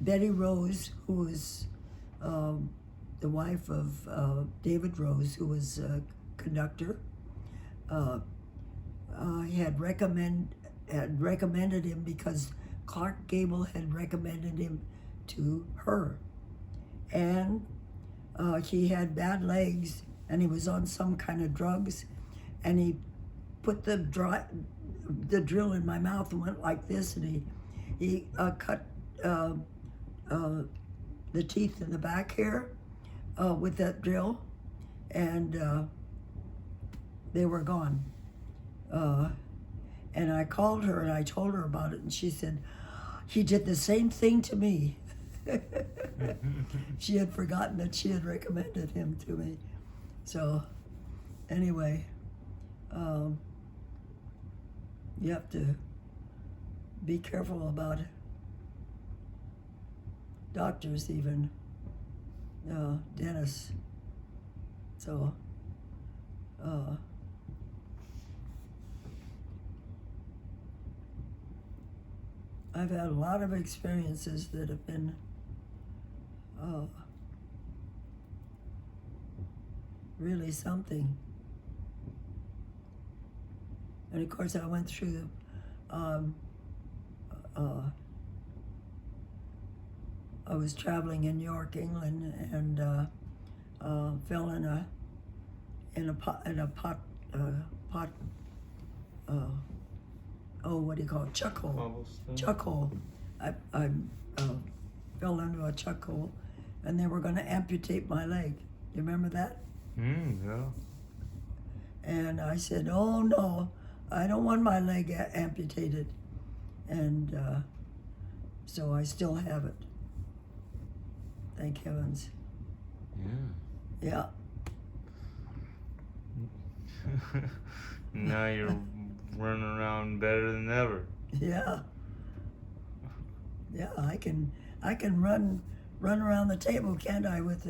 Betty Rose, who was the wife of David Rose, who was a conductor, had recommended him because Clark Gable had recommended him to her, and he had bad legs, and he was on some kind of drugs, and he put the drill in my mouth and went like this, and he cut the teeth in the back here with that drill, and they were gone. And I called her and I told her about it, and she said, he did the same thing to me. She had forgotten that she had recommended him to me. So anyway, you have to be careful about doctors, even dentists. So I've had a lot of experiences that have been really something. And of course, I went through I was traveling in York, England, and fell in a pot. What do you call it? Chuck hole. Chuck hole. I fell into a chuck hole, and they were going to amputate my leg. You remember that? Yeah. And I said, "Oh no, I don't want my leg amputated," and so I still have it. Thank heavens. Yeah. Yeah. Now you're running around better than ever. Yeah. Yeah, I can run around the table, can't I, with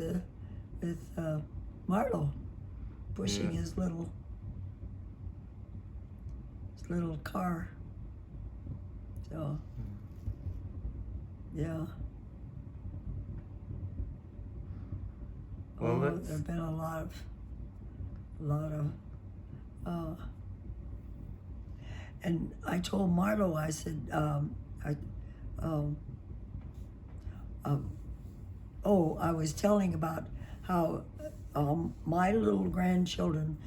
Marlo pushing Yeah. his little car. So yeah. Well, There've been a lot of and I told Marlo, I said, I was telling about how my little grandchildren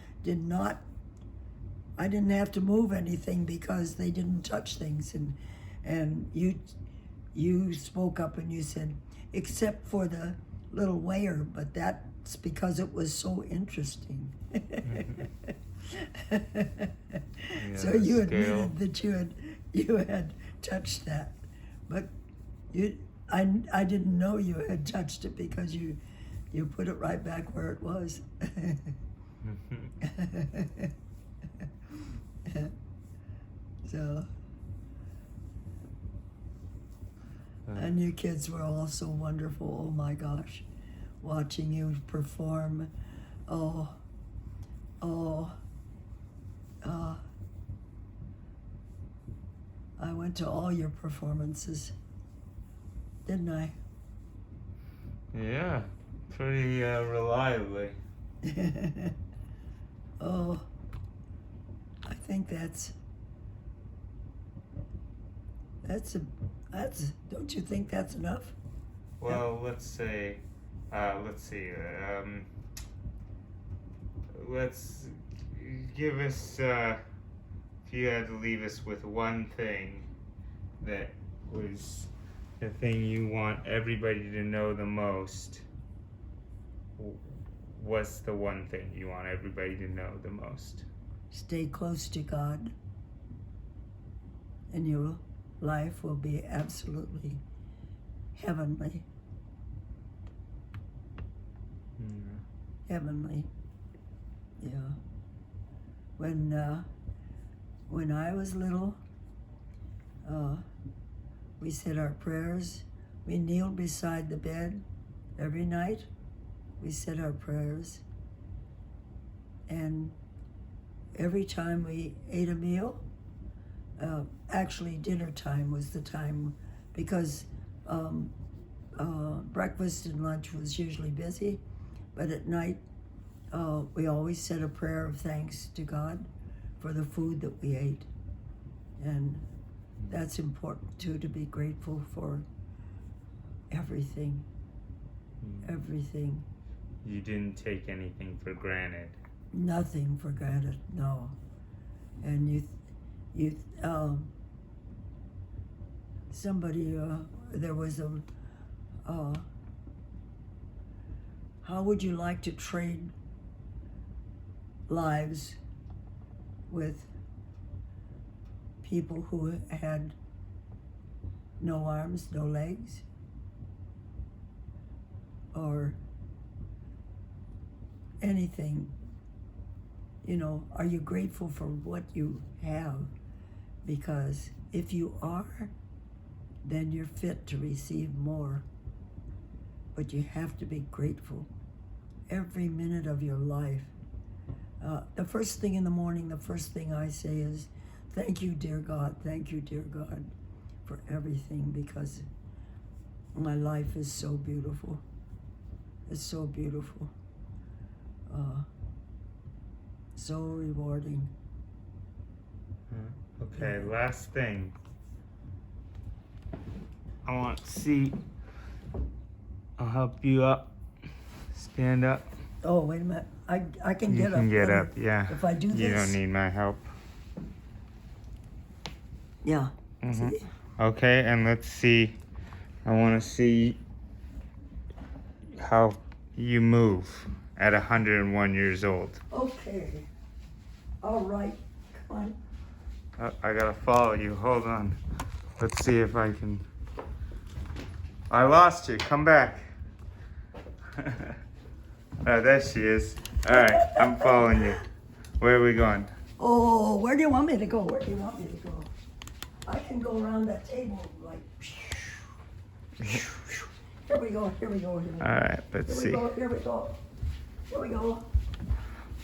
I didn't have to move anything because they didn't touch things, and you spoke up and you said, except for the little weigher, but that's because it was so interesting. So the you scale. admitted that you had touched that, but I didn't know you had touched it because you put it right back where it was. So, and you kids were all so wonderful. Oh my gosh, watching you perform. I went to all your performances, didn't I? Yeah, pretty reliably. Oh, I think that's don't you think that's enough? Well, let's see. Let's give us. If you had to leave us with one thing that was the thing you want everybody to know the most, what's the one thing you want everybody to know the most? Stay close to God, and your life will be absolutely heavenly. Heavenly. Yeah. When I was little, we said our prayers. We kneeled beside the bed every night. We said our prayers. And every time we ate a meal, actually dinner time was the time, because breakfast and lunch was usually busy, but at night we always said a prayer of thanks to God for the food that we ate. And that's important too, to be grateful for everything. Everything. You didn't take anything for granted. Nothing for granted, no. And there was how would you like to trade lives with people who had no arms, no legs, or anything? Are you grateful for what you have? Because if you are, then you're fit to receive more. But you have to be grateful every minute of your life. The first thing in the morning, the first thing I say is, thank you, dear God, for everything, because my life is so beautiful. It's so beautiful. So rewarding. Okay, last thing. I want to see. I'll help you up. Stand up. Oh, wait a minute. I can You get up. can get up, yeah. If I do this. You don't need my help. Yeah. Mhm. See? Okay, and let's see. I want to see how you move at 101 years old. Okay. All right. Come on. I gotta follow you. Hold on. Let's see if I can. I lost you. Come back. Oh, there she is. All right, I'm following you. Where are we going? Oh, where do you want me to go? Where do you want me to go? I can go around that table like. Here we go. Here we go. Here we go. All right, let's Here see. we go. Here we go. Here we go.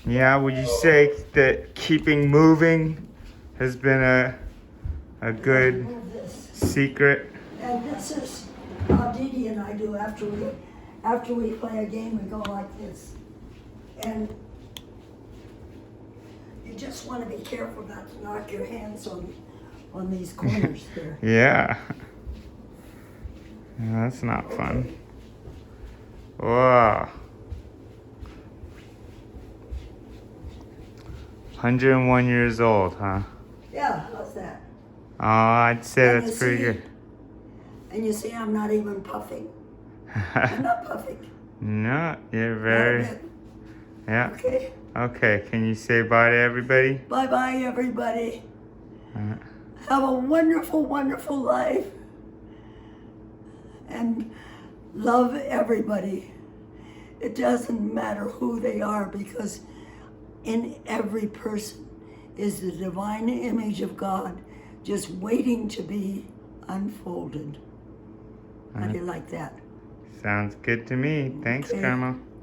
Yeah, would you say that keeping moving has been a good Move this. secret? And this is how Dee Dee and I do after we play a game. We go like this, and you just want to be careful not to knock your hands on these corners there. Yeah. Yeah, that's not fun. Whoa. 101 years old, huh? Yeah, how's that? Oh, I'd say And that's you pretty see- good. And you see, I'm not even puffing. I'm not puffing. No, you're Not a very. bit. Yeah. Okay. Okay, can you say bye to everybody? Bye bye, everybody. Uh, Have a wonderful, wonderful life. And love everybody. It doesn't matter who they are, because in every person is the divine image of God just waiting to be unfolded. How do you like that? Sounds good to me. Thanks, Okay. Grandma.